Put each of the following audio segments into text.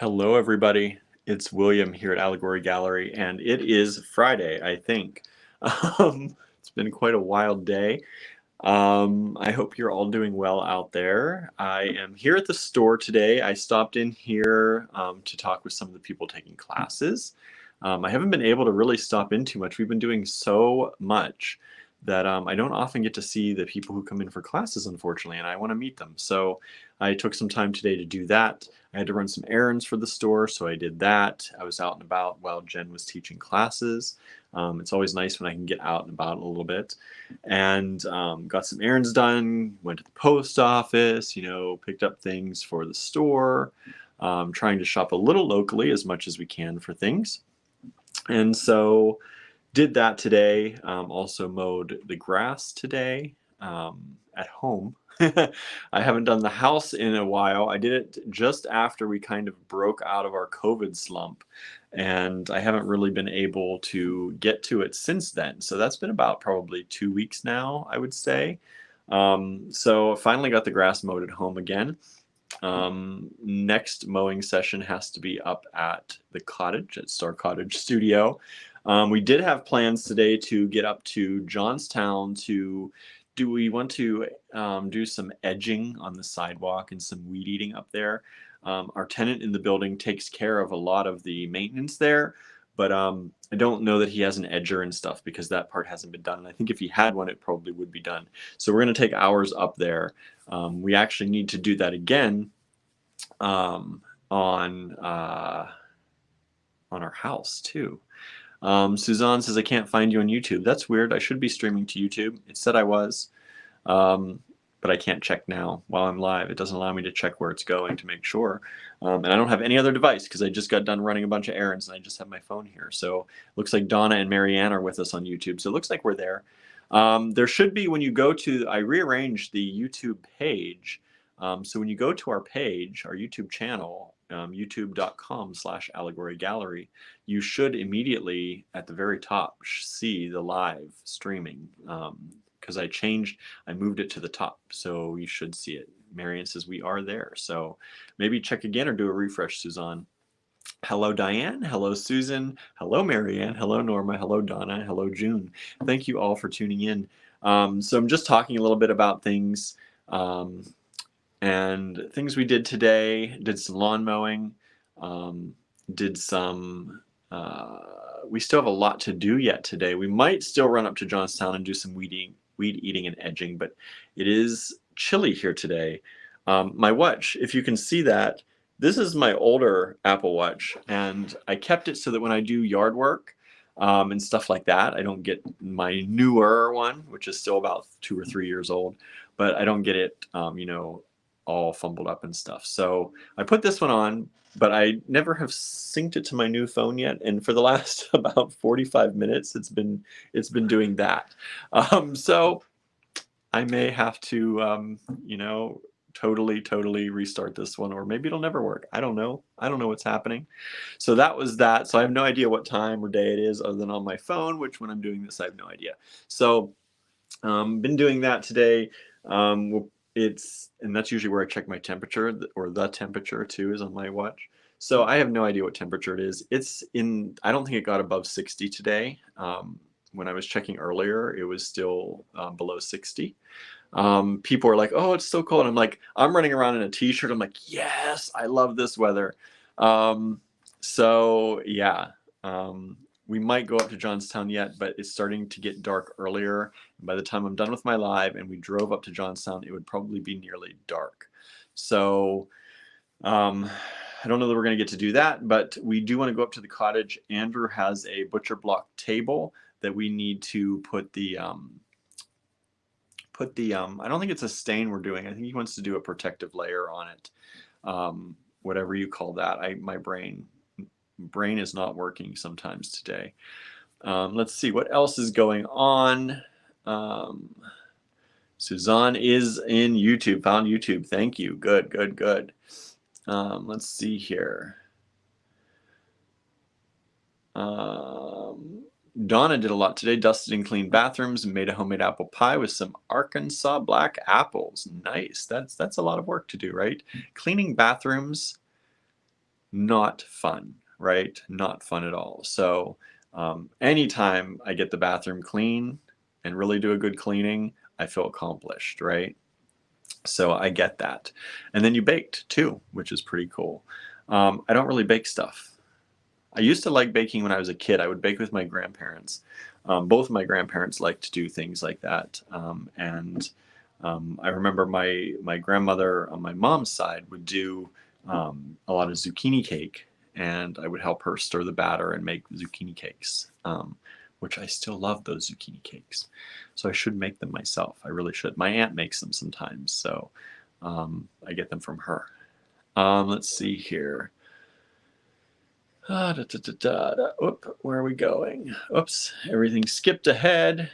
Hello, everybody. It's William here at Allegory Gallery, and it is Friday, I think. It's been quite a wild day. I hope you're all doing well out there. I am here at the store today. I stopped in here to talk with some of the people taking classes. I haven't been able to really stop in too much. We've been doing so much that I don't often get to see the people who come in for classes, unfortunately, and I want to meet them. So I took some time today to do that. I had to run some errands for the store, so I did that. I was out and about while Jen was teaching classes. It's always nice when I can get out and about a little bit. And got some errands done, went to the post office, picked up things for the store, trying to shop a little locally as much as we can for things. And so did that today. Also mowed the grass today at home. I haven't done the house in a while. I did it just after we kind of broke out of our COVID slump, and I haven't really been able to get to it since then. So that's been about probably 2 weeks now, I would say. So I finally got the grass mowed at home again. Next mowing session has to be up at the cottage, at Star Cottage Studio. We did have plans today to get up to Johnstown we want to do some edging on the sidewalk and some weed eating up there. Our tenant in the building takes care of a lot of the maintenance there, but I don't know that he has an edger and stuff because that part hasn't been done. And I think if he had one, it probably would be done. So we're going to take hours up there. We actually need to do that again on our house too. Suzanne says, I can't find you on YouTube. That's weird. I should be streaming to YouTube. It said I was, but I can't check now while I'm live. It doesn't allow me to check where it's going to make sure. And I don't have any other device because I just got done running a bunch of errands and I just have my phone here. So it looks like Donna and Marianne are with us on YouTube. So it looks like we're there. There should be, when you go to, I rearranged the YouTube page. So when you go to our page, our YouTube channel, youtube.com/allegory gallery, you should immediately at the very top see the live streaming because I moved it to the top, so you should see it. Marian says we are there, so maybe check again or do a refresh, Suzanne. Hello, Diane. Hello, Susan. Hello, Marianne. Hello, Norma. Hello, Donna. Hello, June. Thank you all for tuning in. So I'm just talking a little bit about things. And things we did today, did some lawn mowing, did some, we still have a lot to do yet today. We might still run up to Johnstown and do some weed eating and edging, but it is chilly here today. My watch, if you can see that, this is my older Apple Watch, and I kept it so that when I do yard work and stuff like that, I don't get my newer one, which is still about 2 or 3 years old, but I don't get it, all fumbled up and stuff. So I put this one on, but I never have synced it to my new phone yet. And for the last about 45 minutes, it's been doing that. So I may have to, totally restart this one, or maybe it'll never work. I don't know. I don't know what's happening. So that was that. So I have no idea what time or day it is other than on my phone, which when I'm doing this, I have no idea. So been doing that today. And that's usually where I check my temperature, or the temperature too is on my watch. So I have no idea what temperature it is. I don't think it got above 60 today. When I was checking earlier, it was still below 60. People are like, oh, it's so cold. I'm like, I'm running around in a t-shirt. I'm like, yes, I love this weather. So yeah, we might go up to Johnstown yet, but it's starting to get dark earlier. And by the time I'm done with my live and we drove up to Johnstown, it would probably be nearly dark. So I don't know that we're going to get to do that, but we do want to go up to the cottage. Andrew has a butcher block table that we need to put the I don't think it's a stain we're doing. I think he wants to do a protective layer on it. Whatever you call that. My brain is not working sometimes today. Let's see what else is going on. Suzanne is in YouTube, found YouTube. Thank you. Good. Let's see here. Donna did a lot today, dusted and cleaned bathrooms and made a homemade apple pie with some Arkansas black apples. Nice. That's a lot of work to do, right? Cleaning bathrooms not fun, right? Not fun at all. So anytime I get the bathroom clean and really do a good cleaning, I feel accomplished, right? So I get that. And then you baked too, which is pretty cool. I don't really bake stuff. I used to like baking when I was a kid. I would bake with my grandparents. Both of my grandparents liked to do things like that. And I remember my grandmother on my mom's side would do a lot of zucchini cake, and I would help her stir the batter and make zucchini cakes, which I still love those zucchini cakes. So I should make them myself. I really should. My aunt makes them sometimes, so I get them from her. Let's see here. Oop, where are we going? Oops, everything skipped ahead.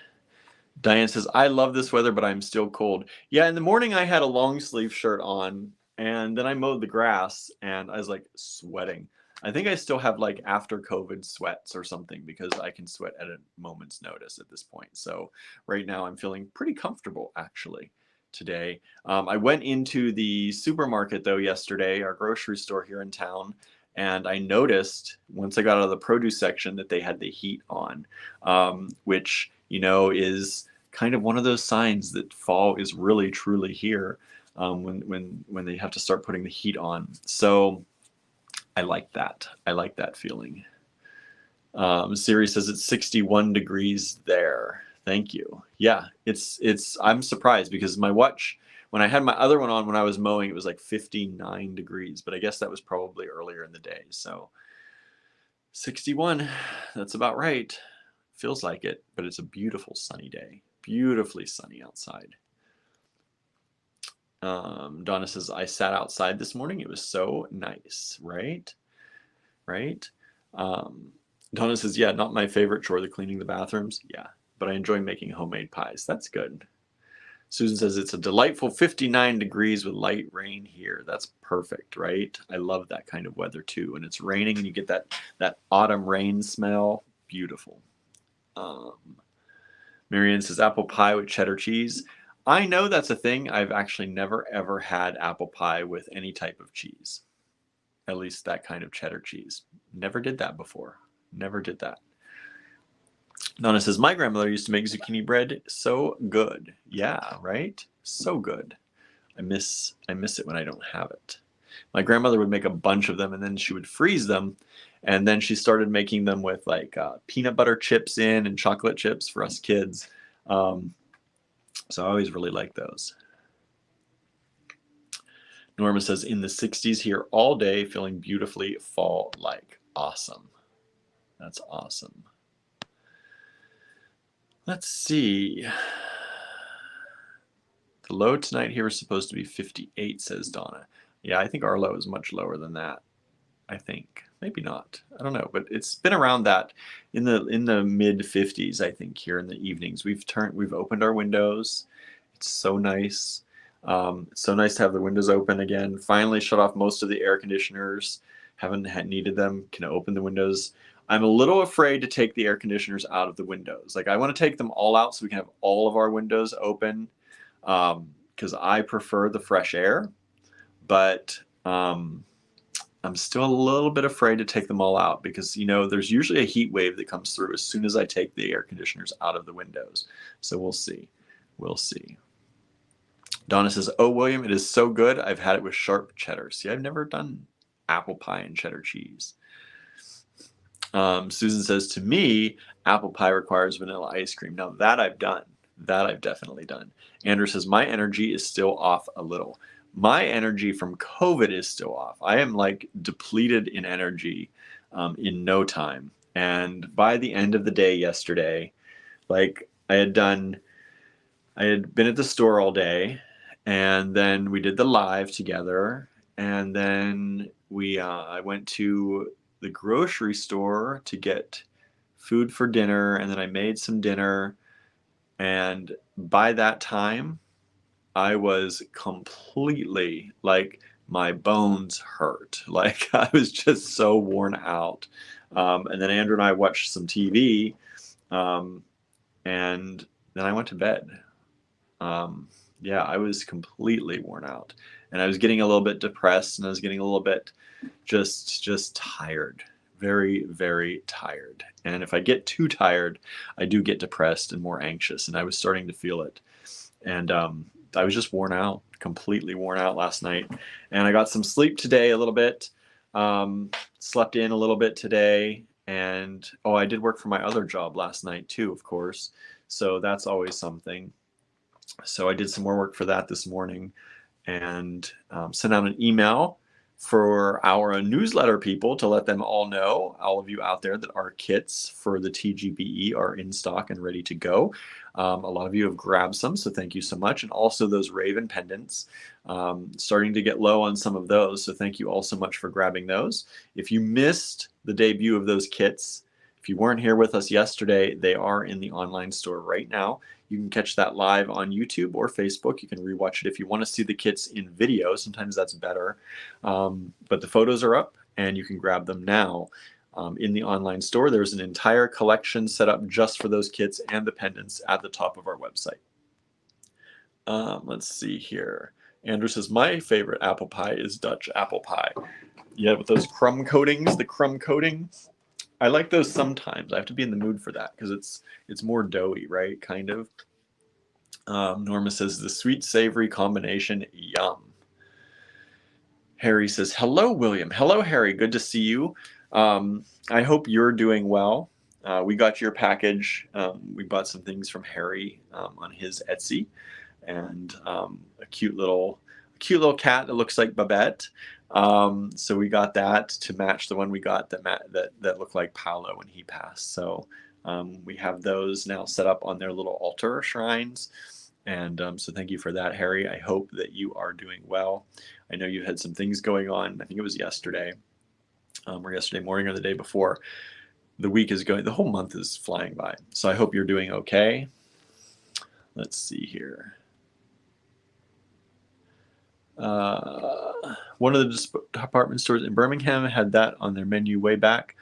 Diane says, I love this weather, but I'm still cold. Yeah, in the morning I had a long sleeve shirt on, and then I mowed the grass, and I was like sweating. I think I still have like after COVID sweats or something, because I can sweat at a moment's notice at this point. So right now I'm feeling pretty comfortable actually today. I went into the supermarket though yesterday, our grocery store here in town, and I noticed once I got out of the produce section that they had the heat on, which, you know, is kind of one of those signs that fall is really truly here, when they have to start putting the heat on. So I like that. I like that feeling. Siri says it's 61 degrees there. Thank you. Yeah, I'm surprised because my watch, when I had my other one on when I was mowing, it was like 59 degrees, but I guess that was probably earlier in the day. So 61, that's about right. Feels like it, but it's a beautiful sunny day. Beautifully sunny outside. Donna says, I sat outside this morning. It was so nice, right? Right? Donna says, yeah, not my favorite chore, the cleaning the bathrooms. Yeah, but I enjoy making homemade pies. That's good. Susan says, it's a delightful 59 degrees with light rain here. That's perfect, right? I love that kind of weather too. And it's raining and you get that autumn rain smell. Beautiful. Marianne says, apple pie with cheddar cheese. I know that's a thing. I've actually never ever had apple pie with any type of cheese. At least that kind of cheddar cheese. Never did that before. Never did that. Nana says, my grandmother used to make zucchini bread so good. Yeah, right? So good. I miss it when I don't have it. My grandmother would make a bunch of them and then she would freeze them. And then she started making them with like peanut butter chips in and chocolate chips for us kids. So I always really liked those. Norma says, in the 60s here all day, feeling beautifully fall-like. Awesome. That's awesome. Let's see. The low tonight here is supposed to be 58, says Donna. Yeah, I think our low is much lower than that. I think. Maybe not. I don't know, but it's been around that in the mid 50s, I think, here in the evenings. We've opened our windows. It's so nice. It's so nice to have the windows open again. Finally shut off most of the air conditioners. Haven't needed them. Can open the windows. I'm a little afraid to take the air conditioners out of the windows. Like, I want to take them all out so we can have all of our windows open, because I prefer the fresh air. But I'm still a little bit afraid to take them all out because, you know, there's usually a heat wave that comes through as soon as I take the air conditioners out of the windows. So we'll see. We'll see. Donna says, oh, William, it is so good. I've had it with sharp cheddar. See, I've never done apple pie and cheddar cheese. Susan says, to me, apple pie requires vanilla ice cream. Now that I've done. That I've definitely done. Andrew says, my energy is still off a little. My energy from COVID is still off. I am like depleted in energy in no time. And by the end of the day yesterday, like I had been at the store all day, and then we did the live together, and then I went to the grocery store to get food for dinner, and then I made some dinner, and by that time I was completely like my bones hurt. Like I was just so worn out. And then Andrew and I watched some TV, and then I went to bed. Yeah, I was completely worn out. and I was getting a little bit depressed, and I was getting a little bit just tired, very, very tired. And if I get too tired, I do get depressed and more anxious, and I was starting to feel it. And I was just worn out, completely worn out last night. And I got some sleep today a little bit, slept in a little bit today. And oh, I did work for my other job last night too, of course. So that's always something. So I did some more work for that this morning, and sent out an email for our newsletter people to let them all know, all of you out there, that our kits for the TGBE are in stock and ready to go. A lot of you have grabbed some, so thank you so much. And also those Raven pendants, starting to get low on some of those, so thank you all so much for grabbing those. If you missed the debut of those kits, if you weren't here with us yesterday, they are in the online store right now. You can catch that live on YouTube or Facebook. You can rewatch it if you want to see the kits in video. Sometimes that's better. But the photos are up, and you can grab them now in the online store. There's an entire collection set up just for those kits and the pendants at the top of our website. Let's see here. Andrew says, my favorite apple pie is Dutch apple pie. Yeah, with those crumb coatings, the crumb coating. I like those sometimes. I have to be in the mood for that because it's more doughy, right? Kind of. Norma says, the sweet savory combination, yum. Harry says, hello, William. Hello, Harry. Good to see you. I hope you're doing well. We got your package. We bought some things from Harry on his Etsy, and a cute little cat that looks like Babette. So we got that to match the one we got that looked like Paolo when he passed. So we have those now set up on their little altar shrines. And so thank you for that, Harry. I hope that you are doing well. I know you had some things going on. I think it was yesterday, or yesterday morning or the day before. The week is going, the whole month is flying by. So I hope you're doing okay. Let's see here. One of the department stores in Birmingham had that on their menu way back,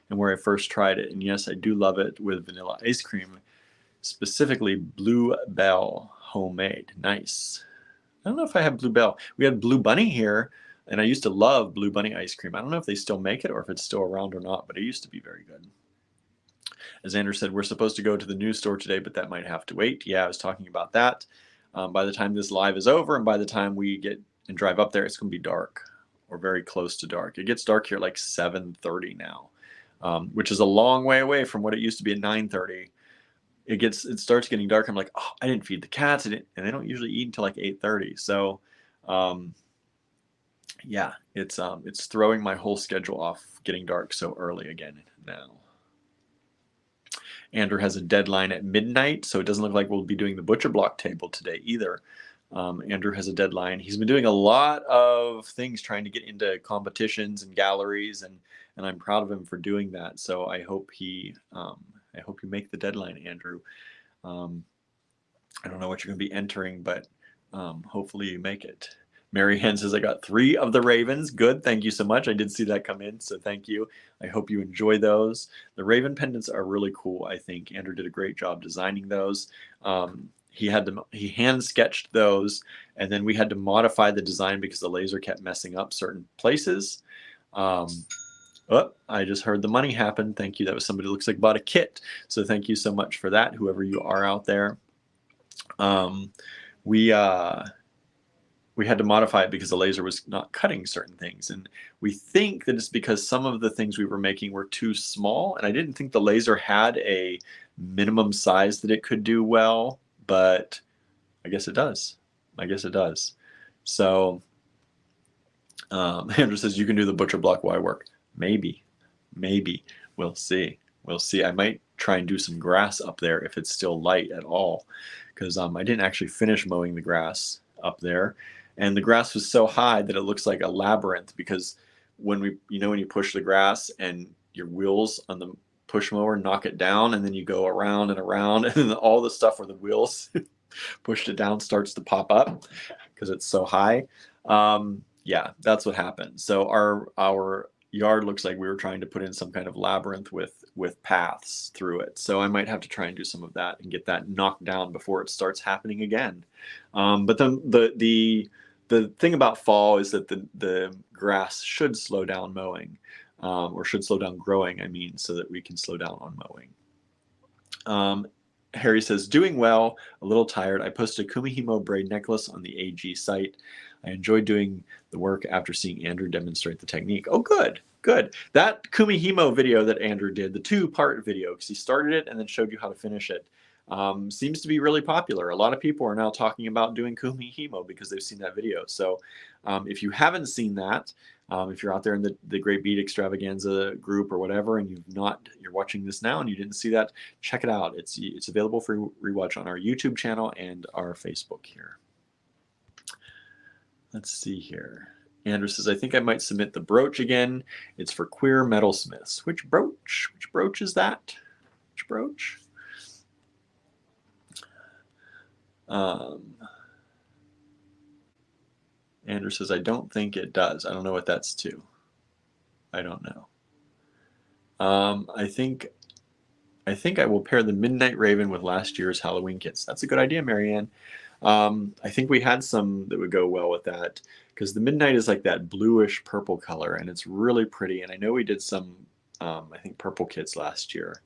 and where I first tried it. And yes, I do love it with vanilla ice cream, specifically Blue Bell homemade. Nice. I don't know if I have Blue Bell. We had Blue Bunny here, and I used to love Blue Bunny ice cream. I don't know if they still make it or if it's still around or not, but it used to be very good. As Andrew said, we're supposed to go to the news store today, but that might have to wait. Yeah, I was talking about that. By the time this live is over and by the time we get and drive up there, it's going to be dark or very close to dark. It gets dark here like 7:30 now, which is a long way away from what it used to be at 9:30. It starts getting dark. I'm like, oh, I didn't feed the cats, and they don't usually eat until like 8:30. So, yeah, it's throwing my whole schedule off, getting dark so early again now. Andrew has a deadline at midnight, so it doesn't look like we'll be doing the butcher block table today either. Andrew has a deadline. He's been doing a lot of things trying to get into competitions and galleries, and I'm proud of him for doing that. So I hope you make the deadline, Andrew. I don't know what you're going to be entering, but hopefully you make it. Mary Ann says, I got 3 of the Ravens. Good. Thank you so much. I did see that come in, so thank you. I hope you enjoy those. The Raven pendants are really cool, I think. Andrew did a great job designing those. He hand sketched those, and then we had to modify the design because the laser kept messing up certain places. Oh, I just heard the money happen. Thank you. That was somebody who looks like bought a kit. So thank you so much for that, whoever you are out there. We had to modify it because the laser was not cutting certain things. And we think that it's because some of the things we were making were too small. And I didn't think the laser had a minimum size that it could do well, but I guess it does. So Andrew says, you can do the butcher block while I work. Maybe. We'll see. I might try and do some grass up there if it's still light at all, because I didn't actually finish mowing the grass up there. And the grass was so high that it looks like a labyrinth, because when you push the grass and your wheels on the push mower knock it down, and then you go around and around, and then all the stuff where the wheels pushed it down starts to pop up because it's so high. Yeah, that's what happened. So our yard looks like we were trying to put in some kind of labyrinth with paths through it. So I might have to try and do some of that and get that knocked down before it starts happening again. But the the thing about fall is that the grass should slow down mowing, or should slow down growing, I mean, so that we can slow down on mowing. Harry says, doing well, a little tired. I posted a Kumihimo braid necklace on the AG site. I enjoyed doing the work after seeing Andrew demonstrate the technique. Oh, good, good. That Kumihimo video that Andrew did, the 2-part video, because he started it and then showed you how to finish it, seems to be really popular. A lot of people are now talking about doing Kumihimo because they've seen that video. So if you haven't seen that, if you're out there in the Great Bead Extravaganza group or whatever, and you're watching this now and you didn't see that, check it out. It's available for rewatch on our YouTube channel and our Facebook here. Let's see here. Andrew says, I think I might submit the brooch again. It's for queer metalsmiths. Which brooch? Which brooch is that? Which brooch? Andrew says, I don't think it does. I don't know what that's to. I don't know. I think I will pair the Midnight Raven with last year's Halloween kits. That's a good idea, Marianne. I think we had some that would go well with that, because the Midnight is like that bluish purple color, and it's really pretty. And I know we did some, I think, purple kits last year.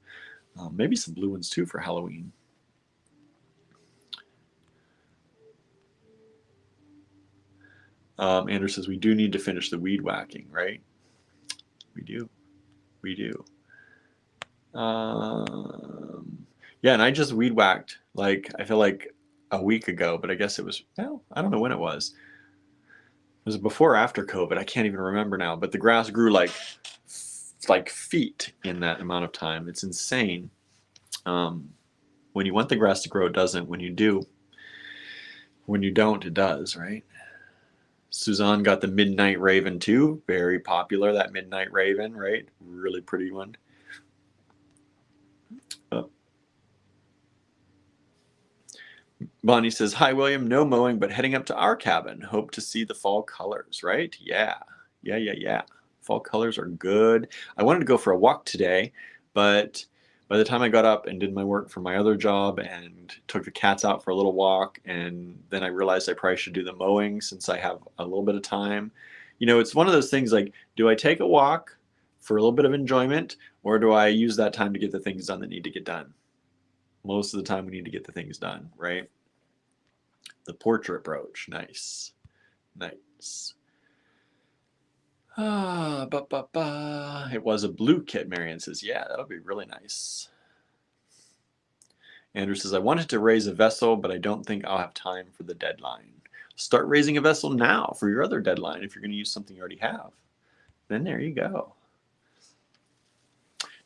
Maybe some blue ones too for Halloween. Andrew says, we do need to finish the weed whacking, right? We do. We do. Yeah, and I just weed whacked, like, I feel like a week ago, but I guess it was, well, I don't know when it was. It was before or after COVID. I can't even remember now, but the grass grew like feet in that amount of time. It's insane. When you want the grass to grow, it doesn't. When you do, when you don't, it does, right? Suzanne got the Midnight Raven too. Very popular, that Midnight Raven, right? Really pretty one. Oh. Bonnie says, hi, William. No mowing, but heading up to our cabin. Hope to see the fall colors, right? Yeah. Fall colors are good. I wanted to go for a walk today, but by the time I got up and did my work for my other job and took the cats out for a little walk, and then I realized I probably should do the mowing since I have a little bit of time. You know, it's one of those things like, do I take a walk for a little bit of enjoyment, or do I use that time to get the things done that need to get done? Most of the time we need to get the things done, right? The portrait brooch, nice. Nice. It was a blue kit, Marianne says. Yeah, that'll be really nice. Andrew says, I wanted to raise a vessel, but I don't think I'll have time for the deadline. Start raising a vessel now for your other deadline if you're going to use something you already have. Then there you go.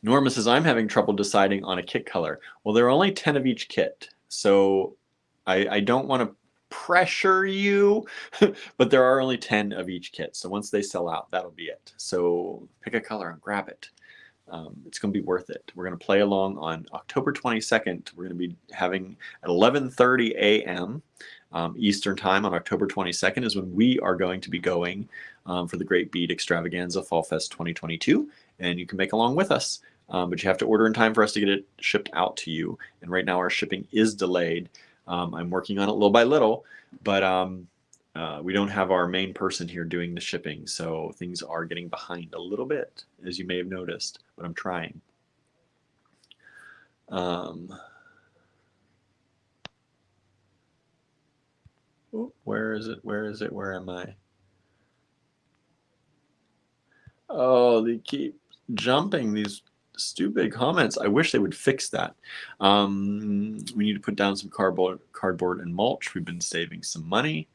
Norma says, I'm having trouble deciding on a kit color. Well, there are only 10 of each kit, so I don't want to pressure you, but there are only 10 of each kit. So once they sell out, that'll be it. So pick a color and grab it. It's going to be worth it. We're going to play along on October 22nd. We're going to be having at 11:30 a.m. Eastern time on October 22nd is when we are going to be going for the Great Bead Extravaganza Fall Fest 2022. And you can make along with us. But you have to order in time for us to get it shipped out to you. And right now our shipping is delayed. I'm working on it little by little, but we don't have our main person here doing the shipping, so things are getting behind a little bit, as you may have noticed, but I'm trying. Where is it? Where is it? Where am I? Oh, they keep jumping these stupid comments. I wish they would fix that. We need to put down some cardboard and mulch. We've been saving some money.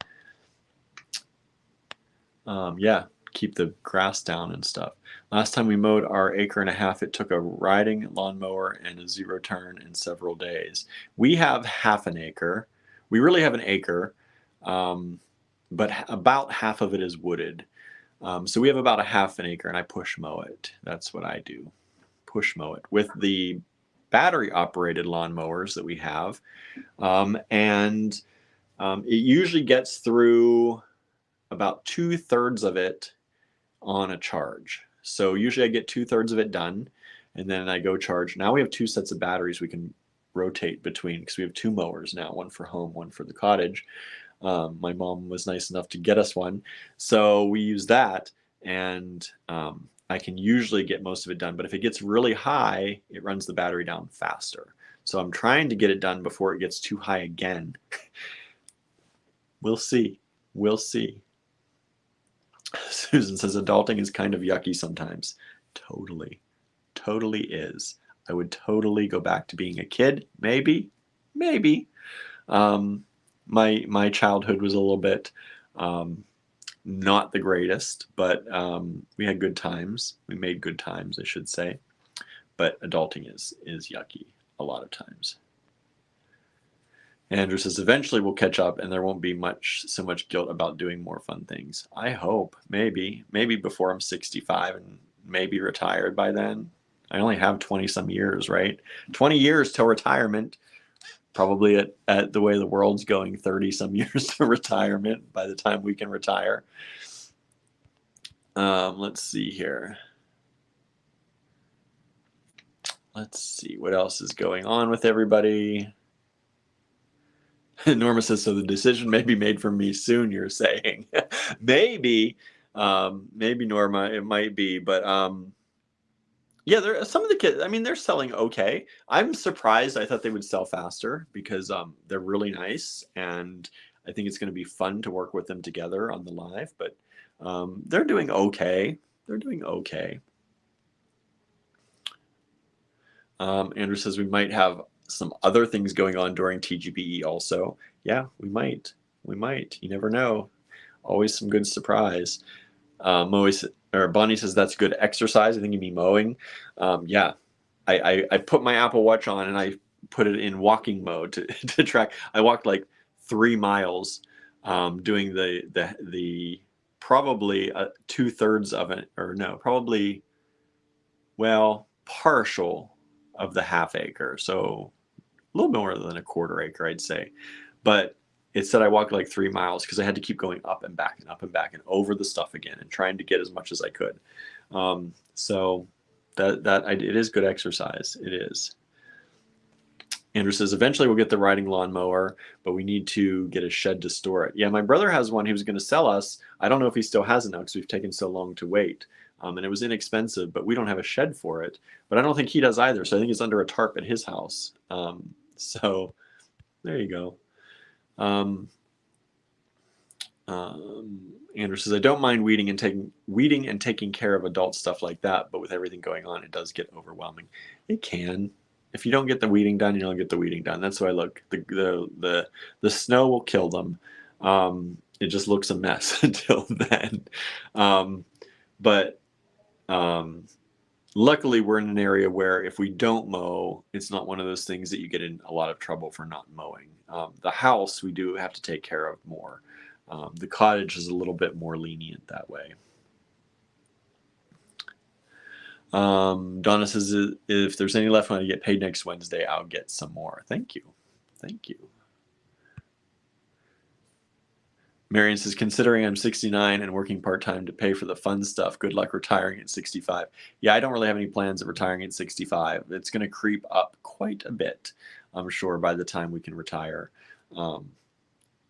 Yeah, keep the grass down and stuff. Last time we mowed our 1.5 acres, it took a riding lawnmower and a 0 turn in several days. We have half an acre. We really have an acre, but about half of it is wooded. So we have about a half an acre, and I push mow it. That's what I do. Push mow it with the battery operated lawnmowers that we have. It usually gets through about 2/3 of it on a charge. So usually I get 2/3 of it done, and then I go charge. Now we have 2 sets of batteries we can rotate between, because we have 2 mowers now, one for home, one for the cottage. My mom was nice enough to get us one. So we use that, and I can usually get most of it done. But if it gets really high, it runs the battery down faster. So I'm trying to get it done before it gets too high again. We'll see. We'll see. Susan says adulting is kind of yucky sometimes. Totally. Totally is. I would totally go back to being a kid. Maybe. Maybe. My childhood was a little bit not the greatest, but we had good times. We made good times, I should say. But adulting is yucky a lot of times. Andrew says eventually we'll catch up and there won't be so much guilt about doing more fun things. I hope. Maybe before I'm 65 and maybe retired by then. I only have 20 some years, right? 20 years till retirement. Probably at the way the world's going, 30 some years to retirement by the time we can retire. Let's see here. Let's see what else is going on with everybody. Norma says, so the decision may be made for me soon, you're saying. Maybe, Norma, it might be, but yeah, some of the kids, I mean, they're selling okay. I'm surprised. I thought they would sell faster because they're really nice, and I think it's going to be fun to work with them together on the live, but they're doing okay. They're doing okay. Andrew says we might have some other things going on during TGBE also. Yeah, we might. We might. You never know. Always some good surprise. Bonnie says that's good exercise. I think you mean mowing. Yeah, I put my Apple Watch on and I put it in walking mode to track. I walked like 3 miles, doing the probably 2/3 of it, or no, probably, well, partial of the half acre. So a little more than a quarter acre, I'd say. But it said I walked like 3 miles because I had to keep going up and back and up and back and over the stuff again and trying to get as much as I could. So it is good exercise. It is. Andrew says eventually we'll get the riding lawnmower, but we need to get a shed to store it. Yeah, my brother has one he was going to sell us. I don't know if he still has it now because we've taken so long to wait. And it was inexpensive, but we don't have a shed for it. But I don't think he does either. So I think it's under a tarp at his house. So there you go. Andrew says, I don't mind weeding and taking care of adult stuff like that, but with everything going on, it does get overwhelming. It can. If you don't get the weeding done, you don't get the weeding done. That's why I look. The snow will kill them. It just looks a mess until then. But luckily, we're in an area where if we don't mow, it's not one of those things that you get in a lot of trouble for not mowing. The house, we do have to take care of more. The cottage is a little bit more lenient that way. Donna says, if there's any left when I get paid next Wednesday, I'll get some more. Thank you. Thank you. Marion says, considering I'm 69 and working part-time to pay for the fun stuff, good luck retiring at 65. Yeah, I don't really have any plans of retiring at 65. It's going to creep up quite a bit, I'm sure, by the time we can retire.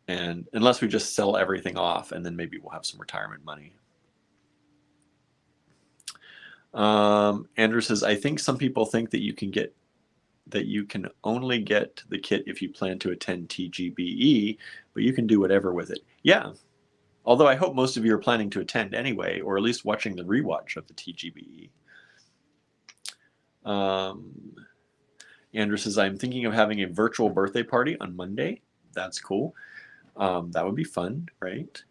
And unless we just sell everything off, and then maybe we'll have some retirement money. Andrew says, I think some people think that you can only get the kit if you plan to attend TGBE, but you can do whatever with it. Yeah. Although I hope most of you are planning to attend anyway, or at least watching the rewatch of the TGBE. Andrew says, I'm thinking of having a virtual birthday party on Monday. That's cool. That would be fun, right?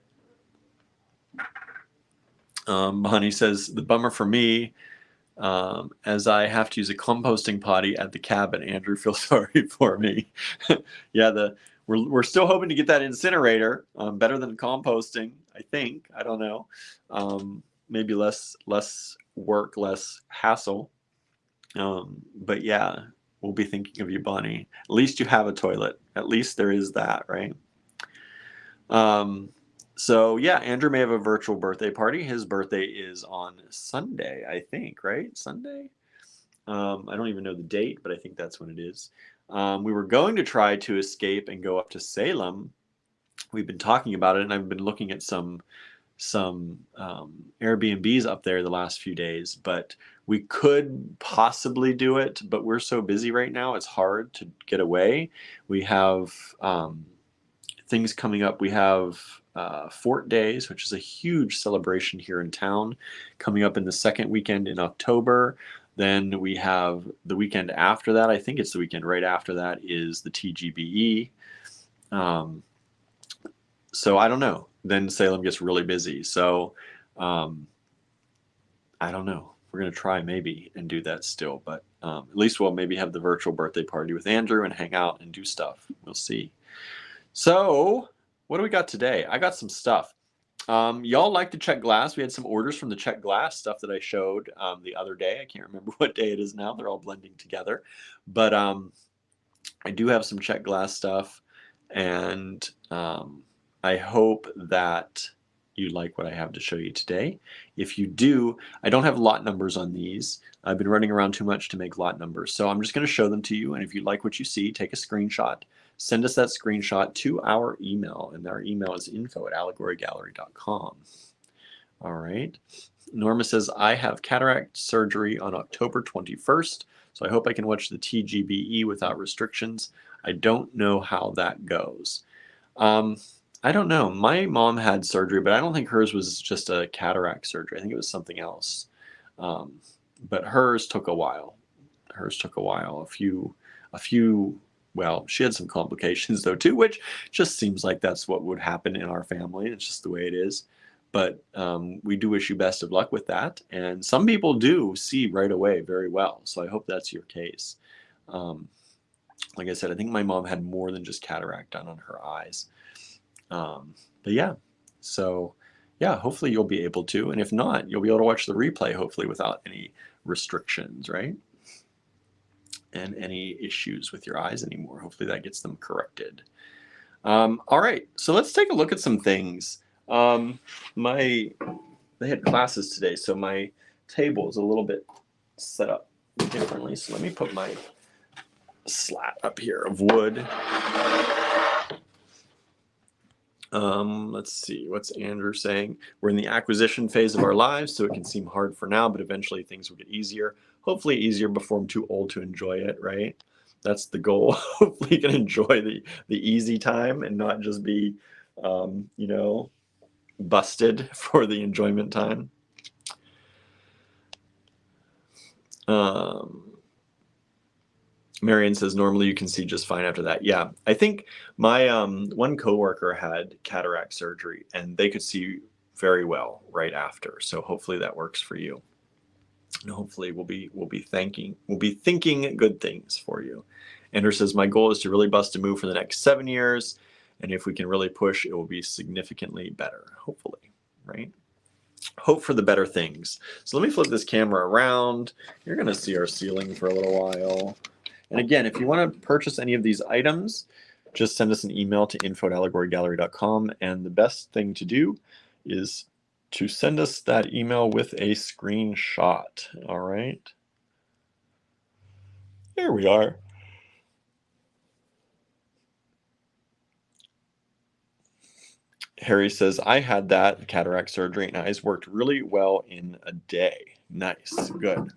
Bonnie says, the bummer for me, as I have to use a composting potty at the cabin. Andrew feels sorry for me. Yeah, we're still hoping to get that incinerator, better than composting, I think. I don't know. Maybe less work, less hassle. But yeah, we'll be thinking of you, Bonnie. At least you have a toilet. At least there is that, right? So yeah, Andrew may have a virtual birthday party. His birthday is on Sunday, I think, right? Sunday? I don't even know the date, but I think that's when it is. We were going to try to escape and go up to Salem we've been talking about it, and I've been looking at some Airbnbs up there the last few days, but we could possibly do it, but we're so busy right now, it's hard to get away. We have things coming up. We have Fort Days, which is a huge celebration here in town, coming up in the second weekend in October. Then we have the weekend after that, I think it's the weekend right after that, is the TGBE. So I don't know. Then Salem gets really busy. So I don't know. We're going to try maybe and do that still. But at least we'll maybe have the virtual birthday party with Andrew and hang out and do stuff. We'll see. So what do we got today? I got some stuff. Y'all like the Czech glass. We had some orders from the Czech glass stuff that I showed the other day. I can't remember what day it is now. They're all blending together. But I do have some Czech glass stuff. And I hope that you like what I have to show you today. If you do, I don't have lot numbers on these. I've been running around too much to make lot numbers. So I'm just going to show them to you. And if you like what you see, take a screenshot. Send us that screenshot to our email. And our email is info@allegorygallery.com. All right. Norma says, I have cataract surgery on October 21st. So I hope I can watch the TGBE without restrictions. I don't know how that goes. I don't know. My mom had surgery, but I don't think hers was just a cataract surgery. I think it was something else. But hers took a while. A few, well, she had some complications though too, which just seems like that's what would happen in our family. It's just the way it is. But we do wish you best of luck with that. And some people do see right away very well. So I hope that's your case. Like I said, I think my mom had more than just cataract done on her eyes. But yeah, so yeah, hopefully you'll be able to, and if not, you'll be able to watch the replay, hopefully without any restrictions, right? And any issues with your eyes anymore. Hopefully that gets them corrected. All right, so let's take a look at some things. They had classes today, so my table is a little bit set up differently. So let me put my slat up here of wood. Let's see, what's Andrew saying? We're in the acquisition phase of our lives, so it can seem hard for now, but eventually things will get easier. Hopefully easier before I'm too old to enjoy it, right? That's the goal. Hopefully you can enjoy the easy time and not just be, you know, busted for the enjoyment time. Marion says, normally you can see just fine after that. Yeah, I think my one coworker had cataract surgery and they could see very well right after. So hopefully that works for you. And hopefully we'll be thinking good things for you. Andrew says, my goal is to really bust a move for the next 7 years. And if we can really push, it will be significantly better, hopefully, right? Hope for the better things. So let me flip this camera around. You're going to see our ceiling for a little while. And again, if you want to purchase any of these items, just send us an email to info@allegorygallery.com. And the best thing to do is to send us that email with a screenshot. All right. There we are. Harry says, I had that cataract surgery and eyes worked really well in a day. Nice. Good.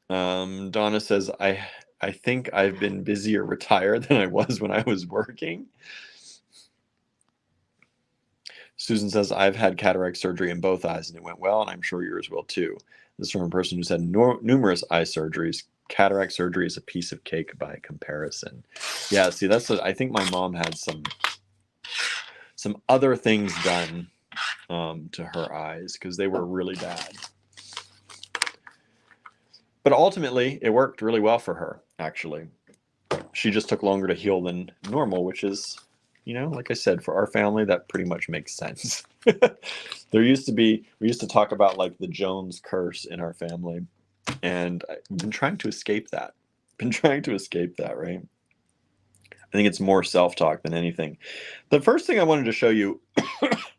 Donna says, I think I've been busier retired than I was when I was working. Susan says, I've had cataract surgery in both eyes and it went well, and I'm sure yours will too. This is from a person who's had numerous eye surgeries. Cataract surgery is a piece of cake by comparison. Yeah, see, I think my mom had some other things done to her eyes because they were really bad. But ultimately, it worked really well for her, actually. She just took longer to heal than normal, which is, you know, like I said, for our family, that pretty much makes sense. We used to talk about like the Jones curse in our family. And I've been trying to escape that. Right? I think it's more self-talk than anything. The first thing I wanted to show you,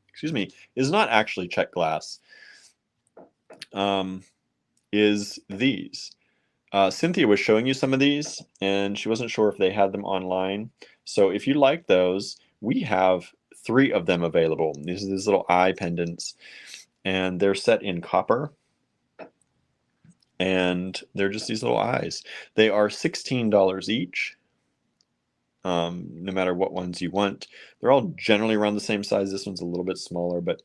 excuse me, is not actually Czech glass. Is these. Cynthia was showing you some of these, and she wasn't sure if they had them online. So if you like those, we have 3 of them available. These are these little eye pendants, and they're set in copper, and they're just these little eyes. They are $16 each, no matter what ones you want. They're all generally around the same size. This one's a little bit smaller, but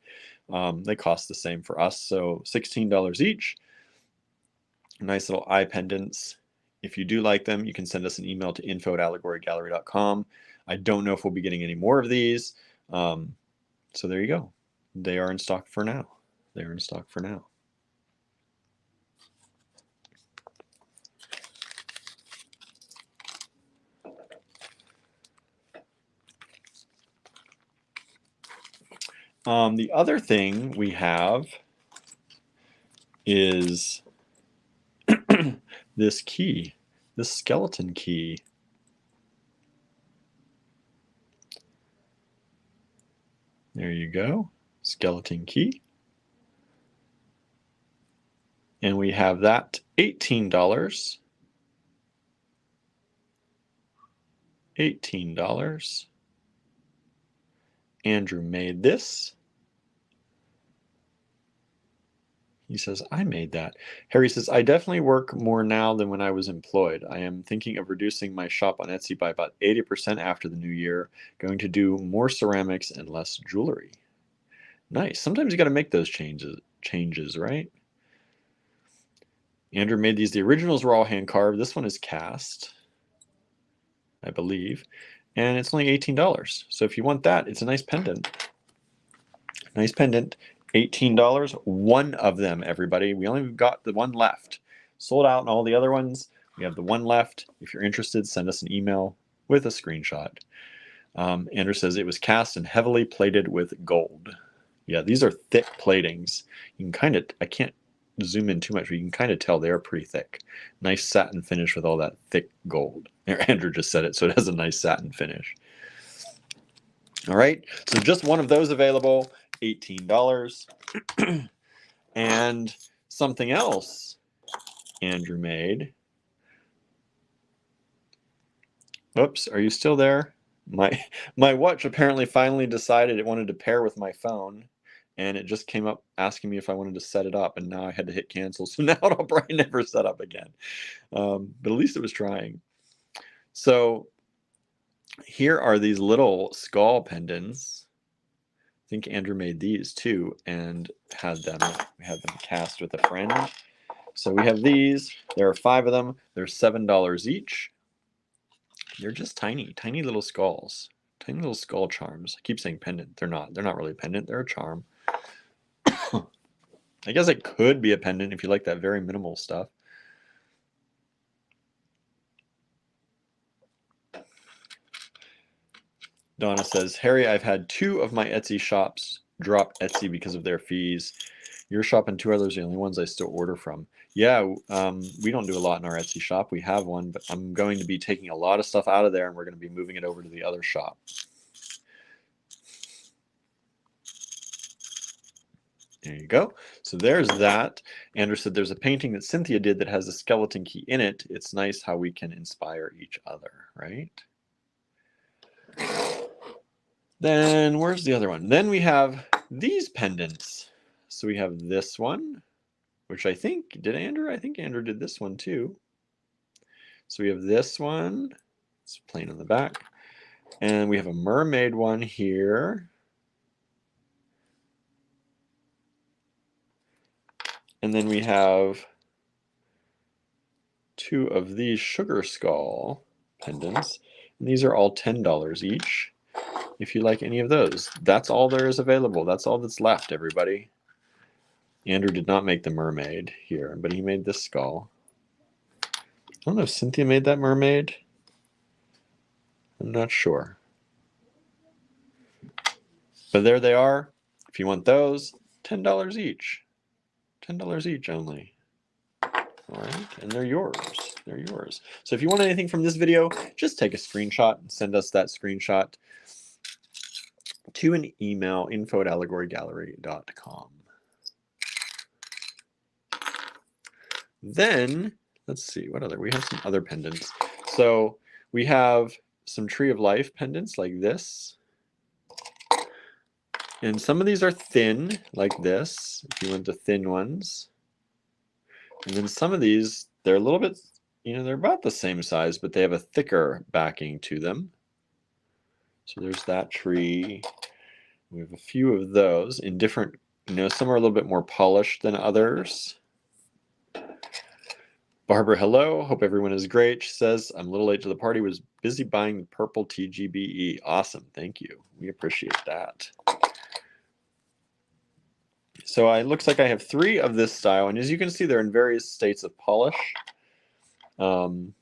they cost the same for us. So $16 each. Nice little eye pendants. If you do like them, you can send us an email to info@allegorygallery.com. I don't know if we'll be getting any more of these. So there you go. They are in stock for now. They are in stock for now. The other thing we have is this key, this skeleton key. There you go, skeleton key. And we have that $18. $18. Andrew made this. He says, I made that. Harry says, I definitely work more now than when I was employed. I am thinking of reducing my shop on Etsy by about 80% after the new year. Going to do more ceramics and less jewelry. Nice. Sometimes you got to make those changes, right? Andrew made these. The originals were all hand carved. This one is cast, I believe. And it's only $18. So if you want that, it's a nice pendant. Nice pendant. $18, 1 of them, everybody. We only got the 1 left. Sold out on all the other ones. We have the 1 left. If you're interested, send us an email with a screenshot. Andrew says it was cast and heavily plated with gold. Yeah, these are thick platings. You can kind of, I can't zoom in too much, but you can kind of tell they're pretty thick. Nice satin finish with all that thick gold. Andrew just said it, so it has a nice satin finish. All right, so just 1 of those available. $18. And something else Andrew made. Oops, are you still there? My watch apparently finally decided it wanted to pair with my phone, and it just came up asking me if I wanted to set it up, and now I had to hit cancel, so now it'll probably never set up again. But at least it was trying. So here are these little skull pendants. I think Andrew made these too and had them cast with a friend. So we have these. There are 5 of them. They're $7 each. They're just tiny little skulls. Tiny little skull charms. I keep saying pendant. They're not. They're not really a pendant. They're a charm. I guess it could be a pendant if you like that very minimal stuff. Donna says, Harry, I've had 2 of my Etsy shops drop Etsy because of their fees. Your shop and 2 others are the only ones I still order from. Yeah, we don't do a lot in our Etsy shop. We have one, but I'm going to be taking a lot of stuff out of there, and we're going to be moving it over to the other shop. There you go. So there's that. Andrew said there's a painting that Cynthia did that has a skeleton key in it. It's nice how we can inspire each other, right? Then where's the other one? Then we have these pendants. So we have this one, which I think, did Andrew? I think Andrew did this one too. So we have this one. It's plain on the back. And we have a mermaid one here. And then we have 2 of these sugar skull pendants. And these are all $10 each. If you like any of those, that's all there is available. That's all that's left, everybody. Andrew did not make the mermaid here, but he made this skull. I don't know if Cynthia made that mermaid. I'm not sure. But there they are. If you want those, $10 each. $10 each only. All right, and they're yours. They're yours. So if you want anything from this video, just take a screenshot and send us that screenshot to an email, info@allegorygallery.com. Then let's see, what other, we have some other pendants. So we have some Tree of Life pendants like this. And some of these are thin, like this, if you want the thin ones. And then some of these, they're a little bit, they're about the same size, but they have a thicker backing to them. So there's that tree. We have a few of those in different, some are a little bit more polished than others. Barbara, hello. Hope everyone is great. She says, I'm a little late to the party. Was busy buying the purple TGBE. Awesome. Thank you. We appreciate that. So it looks like I have 3 of this style. And as you can see, they're in various states of polish. And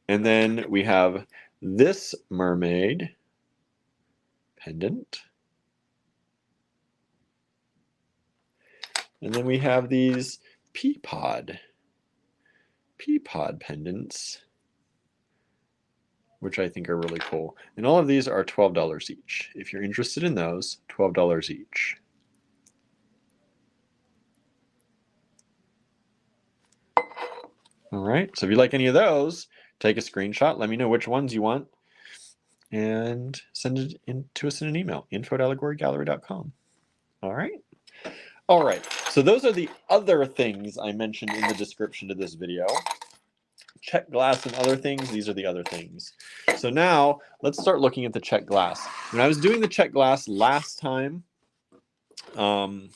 then we have this mermaid pendant. And then we have these pea pod pendants, which I think are really cool. And all of these are $12 each. If you're interested in those, $12 each. All right, so if you like any of those, take a screenshot, let me know which ones you want, and send it in to us in an email, info@allegorygallery.com. All right. All right, so those are the other things I mentioned in the description to this video. Czech glass and other things, these are the other things. So now let's start looking at the Czech glass. When I was doing the Czech glass last time, why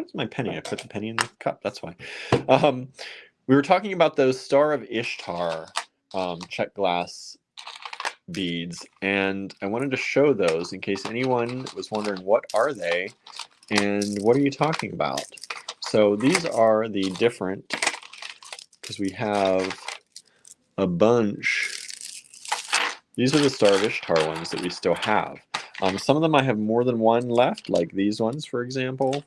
is my penny? I put the penny in the cup, that's why. We were talking about those Star of Ishtar Czech glass beads, and I wanted to show those in case anyone was wondering what are they and what are you talking about. So these are the different, because we have a bunch. These are the Star of Ishtar ones that we still have. Some of them I have more than one left, like these ones, for example.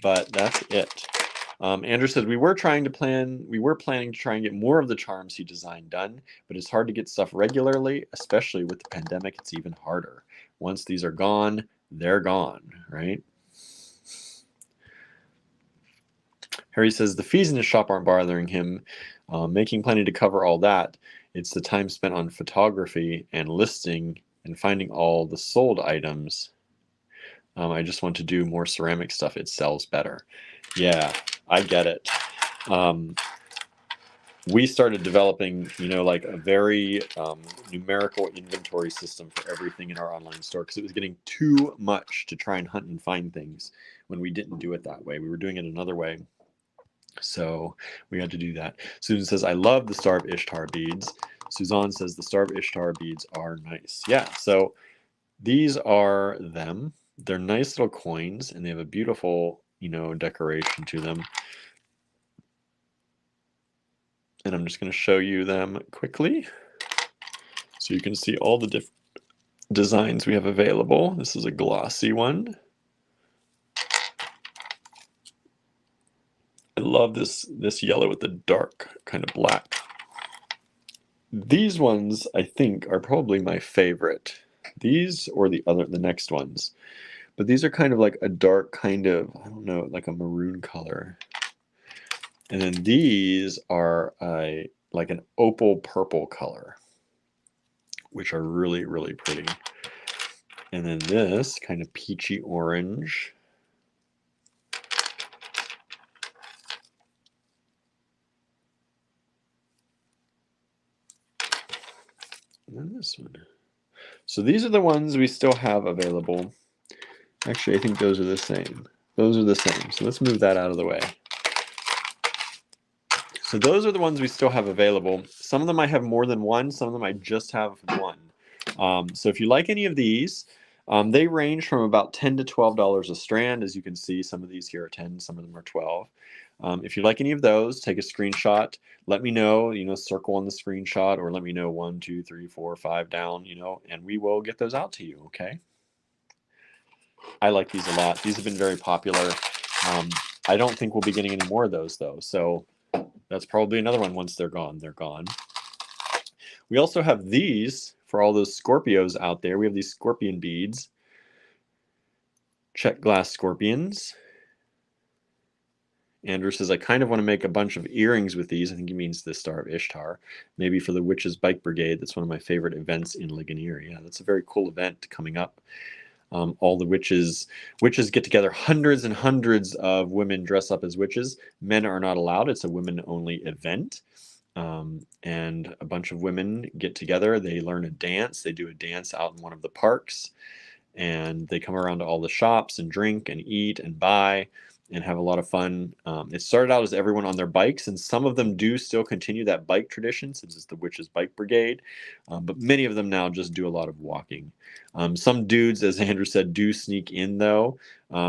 But that's it. Andrew says we were planning to try and get more of the charms he designed done, but it's hard to get stuff regularly, especially with the pandemic. It's even harder. Once these are gone, they're gone, right? Harry says the fees in his shop aren't bothering him, making plenty to cover all that. It's the time spent on photography and listing and finding all the sold items. I just want to do more ceramic stuff. It sells better. Yeah, I get it. We started developing, like a very numerical inventory system for everything in our online store because it was getting too much to try and hunt and find things when we didn't do it that way. We were doing it another way. So we had to do that. Susan says, I love the Star of Ishtar beads. Suzanne says the Star of Ishtar beads are nice. Yeah, so these are them. They're nice little coins, and they have a beautiful, decoration to them. And I'm just going to show you them quickly so you can see all the different designs we have available. This is a glossy one. I love this yellow with the dark kind of black. These ones, I think, are probably my favorite. These or the next ones. But these are kind of like a dark kind of, I don't know, like a maroon color. And then these are like an opal purple color, which are really, really pretty. And then this kind of peachy orange. And then this one. So these are the ones we still have available. Actually, I think those are the same. Those are the same. So let's move that out of the way. So those are the ones we still have available. Some of them I have more than one. Some of them I just have one. So if you like any of these, they range from about $10 to $12 a strand. As you can see, some of these here are 10, some of them are 12. If you like any of those, take a screenshot. Let me know, circle on the screenshot, or let me know 1, 2, 3, 4, 5 down, and we will get those out to you, okay? I like these a lot. These have been very popular. I don't think we'll be getting any more of those, though. So that's probably another one. Once they're gone, they're gone. We also have these for all those Scorpios out there. We have these scorpion beads. Czech glass scorpions. Andrew says, I kind of want to make a bunch of earrings with these. I think he means the Star of Ishtar. Maybe for the Witches' Bike Brigade. That's one of my favorite events in Ligonier. Yeah, that's a very cool event coming up. All the witches get together. Hundreds and hundreds of women dress up as witches. Men are not allowed. It's a women-only event. And a bunch of women get together. They learn a dance. They do a dance out in one of the parks. And they come around to all the shops and drink and eat and buy and have a lot of fun. It started out as everyone on their bikes, and some of them do still continue that bike tradition since it's the Witches' Bike Brigade, but many of them now just do a lot of walking. Some dudes, as Andrew said, do sneak in, though.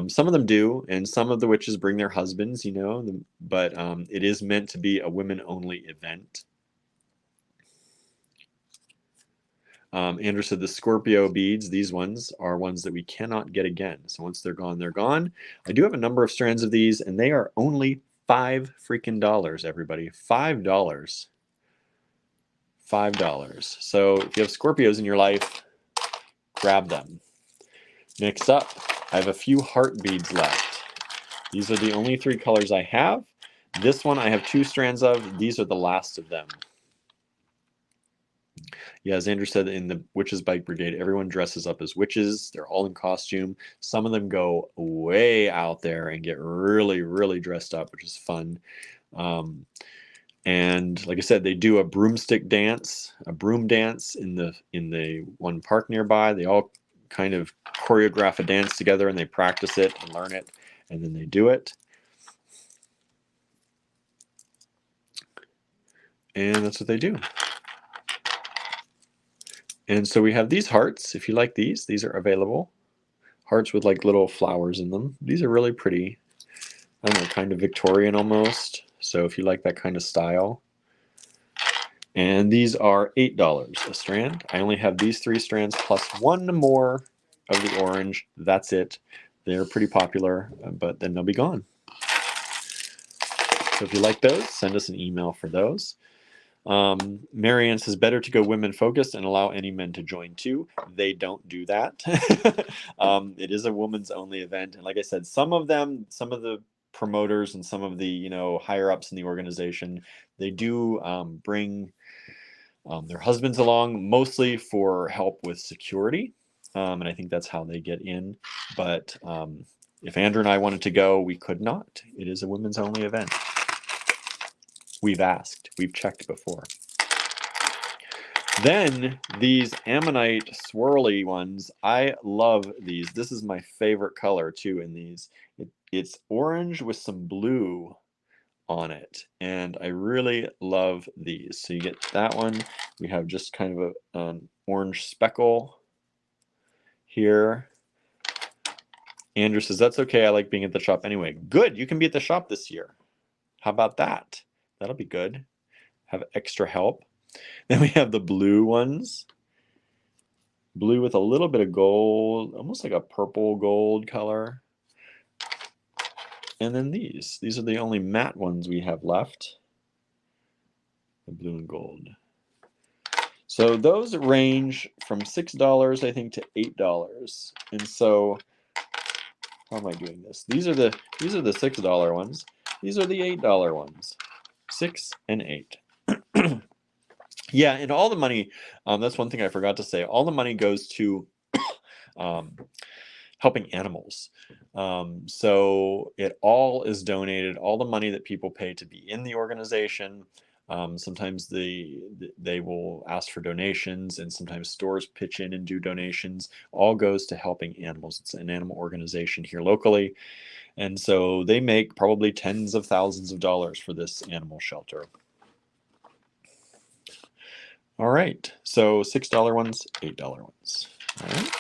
Some of them do, and some of the witches bring their husbands, you know, but it is meant to be a women-only event. Andrew said the Scorpio beads, these ones, are ones that we cannot get again. So once they're gone, they're gone. I do have a number of strands of these, and they are only $5 freaking, everybody. $5. $5. So if you have Scorpios in your life, grab them. Next up, I have a few heart beads left. These are the only 3 colors I have. This one I have 2 strands of. These are the last of them. Yeah, as Andrew said, in the Witches' Bike Brigade, everyone dresses up as witches. They're all in costume. Some of them go way out there and get really, really dressed up, which is fun. And like I said, they do a broomstick dance, a broom dance in the one park nearby. They all kind of choreograph a dance together, and they practice it and learn it, and then they do it. And that's what they do. And so we have these hearts. If you like these are available. Hearts with like little flowers in them. These are really pretty. I don't know, kind of Victorian almost. So if you like that kind of style. And these are $8 a strand. I only have these 3 strands plus 1 more of the orange. That's it. They're pretty popular, but then they'll be gone. So if you like those, send us an email for those. Marianne says, better to go women focused and allow any men to join too. They don't do that. It is a woman's only event. And like I said, some of the promoters and some of the, you know, higher ups in the organization, they do bring their husbands along, mostly for help with security. And I think that's how they get in. But if Andrew and I wanted to go, we could not. It is a women's only event. We've asked, we've checked before. Then these Ammonite swirly ones, I love these. This is my favorite color too in these. It's orange with some blue on it, and I really love these. So you get that one. We have just kind of an orange speckle here. Andrew says, that's okay. I like being at the shop anyway. Good. You can be at the shop this year. How about that? That'll be good. Have extra help. Then we have the blue ones. Blue with a little bit of gold, almost like a purple gold color. And then these. These are the only matte ones we have left. The blue and gold. So those range from $6, I think, to $8. And so, how am I doing this? These are the $6 ones. These are the $8 ones. 6 and 8. Yeah, and all the money, that's one thing I forgot to say. All the money goes to helping animals. So it all is donated. All the money that people pay to be in the organization. Sometimes they will ask for donations, and sometimes stores pitch in and do donations. All goes to helping animals. It's an animal organization here locally. And so they make probably tens of thousands of dollars for this animal shelter. All right, so $6 ones, $8 ones. All right.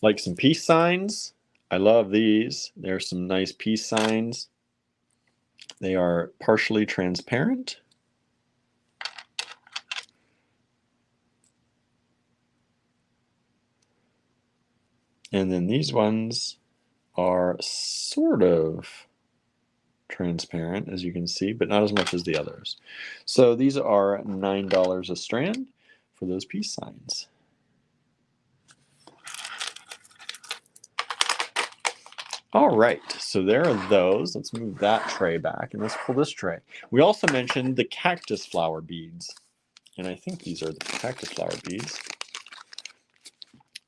Like some peace signs. I love these. There's some nice peace signs. They are partially transparent. And then these ones are sort of transparent, as you can see, but not as much as the others. So these are $9 a strand for those peace signs. All right, so there are those. Let's move that tray back and let's pull this tray. We also mentioned the cactus flower beads, and I think these are the cactus flower beads.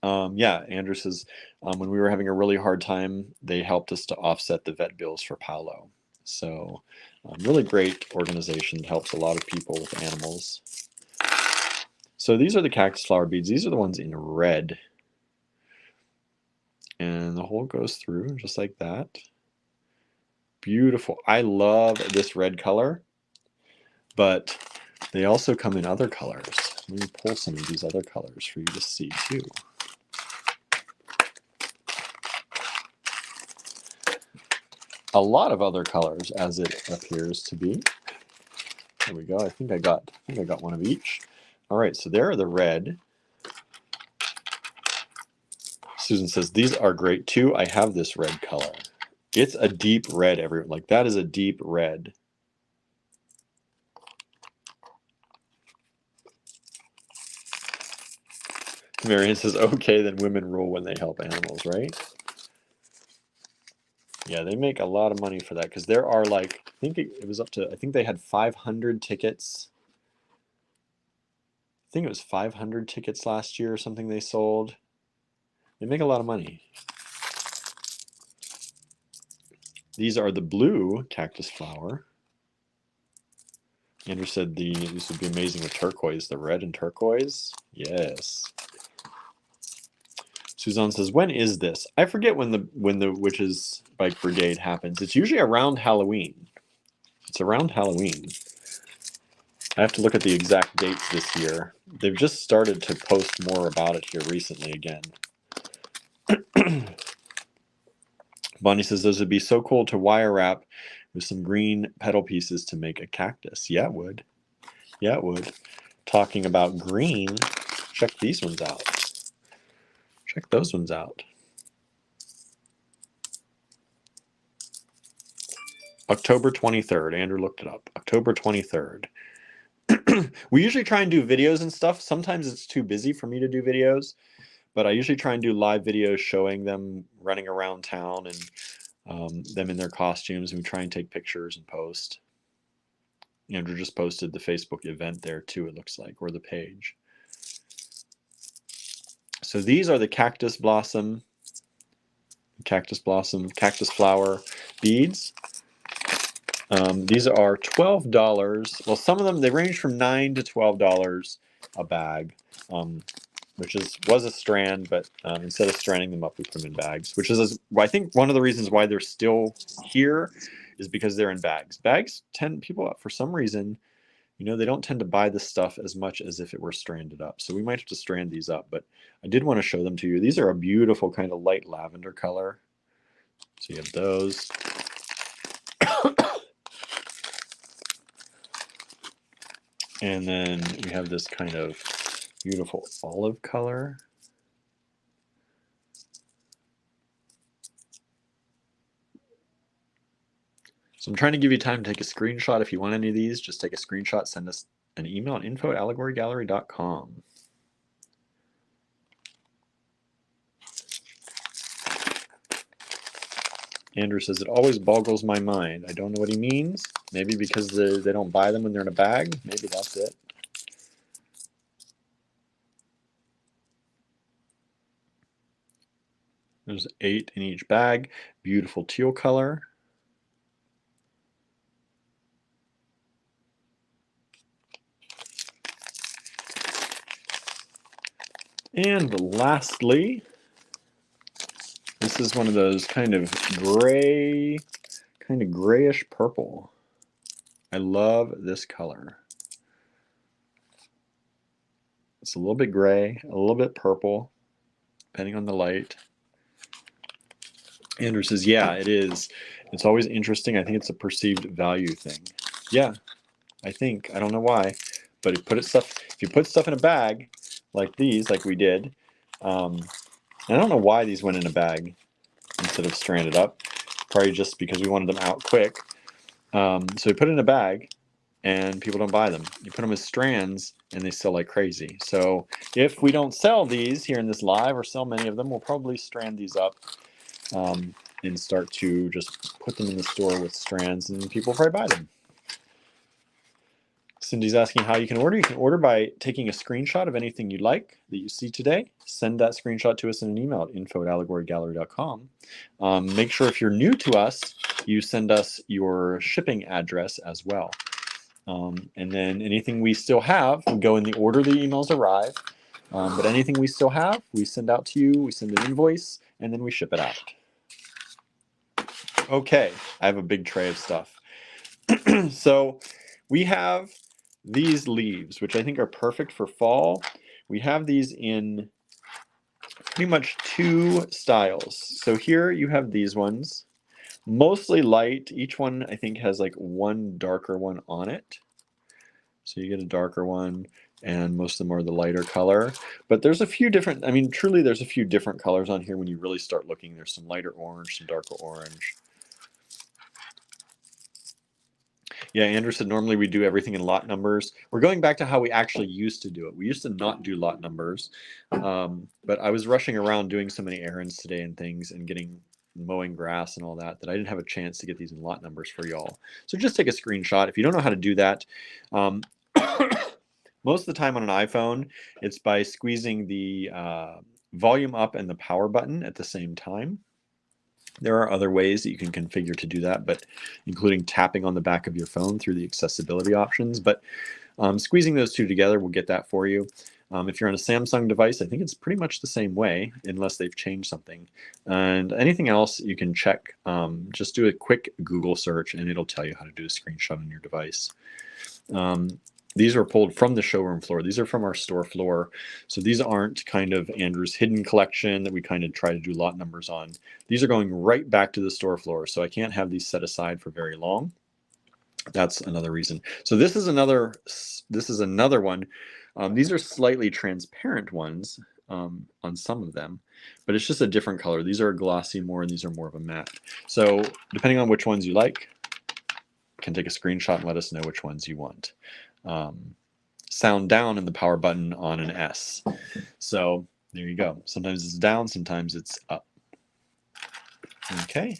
Yeah, Andrew says when we were having a really hard time, they helped us to offset the vet bills for Paolo. So really great organization that helps a lot of people with animals. So these are the cactus flower beads. These are the ones in red. And the hole goes through just like that. Beautiful. I love this red color, but they also come in other colors. Let me pull some of these other colors for you to see too. A lot of other colors, as it appears to be. There we go. I think I got one of each. All right, so there are the red. Susan says these are great too. I have this red color. It's a deep red, everyone. Like that is a deep red. Marion says, okay, then women rule when they help animals, right? Yeah, they make a lot of money for that because there are like, I think it was up to, I think they had 500 tickets. I think it was 500 tickets last year or something they sold. They make a lot of money. These are the blue cactus flower. Andrew said this would be amazing with turquoise, the red and turquoise. Yes. Suzanne says, when is this? I forget when the Witches Bike Brigade happens. It's usually around Halloween. It's around Halloween. I have to look at the exact dates this year. They've just started to post more about it here recently again. Bonnie says, those would be so cool to wire wrap with some green petal pieces to make a cactus. Yeah, it would. Yeah, it would. Talking about green, check these ones out. Check those ones out. October 23rd. Andrew looked it up. October 23rd. We usually try and do videos and stuff. Sometimes it's too busy for me to do videos, but I usually try and do live videos showing them running around town and them in their costumes, and we try and take pictures and post. Andrew just posted the Facebook event there too, it looks like, or the page. So these are the cactus flower beads. These are $12. Well, some of them, they range from $9 to $12 a bag, which was a strand, but instead of stranding them up, we put them in bags, which is, I think, one of the reasons why they're still here is because they're in bags. Bags people, for some reason, they don't tend to buy this stuff as much as if it were stranded up. So we might have to strand these up, but I did want to show them to you. These are a beautiful kind of light lavender color. So you have those. And then we have this kind of beautiful olive color. So I'm trying to give you time to take a screenshot. If you want any of these, just take a screenshot, send us an email at info@allegorygallery.com. Andrew says, it always boggles my mind. I don't know what he means. Maybe because they don't buy them when they're in a bag. Maybe that's it. There's 8 in each bag. Beautiful teal color. And lastly, this is one of those kind of grayish purple. I love this color. It's a little bit gray, a little bit purple, depending on the light. Andrew says, yeah, it is. It's always interesting. I think it's a perceived value thing. Yeah, I think. I don't know why. But if you put stuff in a bag like these, like we did, I don't know why these went in a bag instead of stranded up. Probably just because we wanted them out quick. So we put it in a bag, and people don't buy them. You put them as strands, and they sell like crazy. So if we don't sell these here in this live or sell many of them, we'll probably strand these up and start to just put them in the store with strands, and people probably buy them. Cindy's asking how you can order. You can order by taking a screenshot of anything you like that you see today. Send that screenshot to us in an email at info@allegorygallery.com. Make sure if you're new to us, you send us your shipping address as well. And then anything we still have, we go in the order the emails arrive. But anything we still have, we send out to you. We send an invoice, and then we ship it out. Okay, I have a big tray of stuff. So we have these leaves, which I think are perfect for fall. We have these in pretty much 2 styles. So here you have these ones, mostly light. Each one I think has like one darker one on it. So you get a darker one, and most of them are the lighter color. But there's a few different, I mean, truly there's a few different colors on here when you really start looking. There's some lighter orange, some darker orange. Yeah, Andrew said normally we do everything in lot numbers. We're going back to how we actually used to do it. We used to not do lot numbers, but I was rushing around doing so many errands today and things and mowing grass and all that I didn't have a chance to get these in lot numbers for y'all. So just take a screenshot. If you don't know how to do that, most of the time on an iPhone, it's by squeezing the volume up and the power button at the same time. There are other ways that you can configure to do that, but including tapping on the back of your phone through the accessibility options. But squeezing those two together will get that for you. If you're on a Samsung device, I think it's pretty much the same way, unless they've changed something. And anything else you can check. Just do a quick Google search, and it'll tell you how to do a screenshot on your device. These are pulled from the showroom floor. These are from our store floor. So these aren't kind of Andrew's hidden collection that we kind of try to do lot numbers on. These are going right back to the store floor. So I can't have these set aside for very long. That's another reason. So this is another one. These are slightly transparent ones on some of them, but it's just a different color. These are glossy more, and these are more of a matte. So depending on which ones you like, you can take a screenshot and let us know which ones you want. Sound down in the power button on an S. So there you go. Sometimes it's down, sometimes it's up. Okay.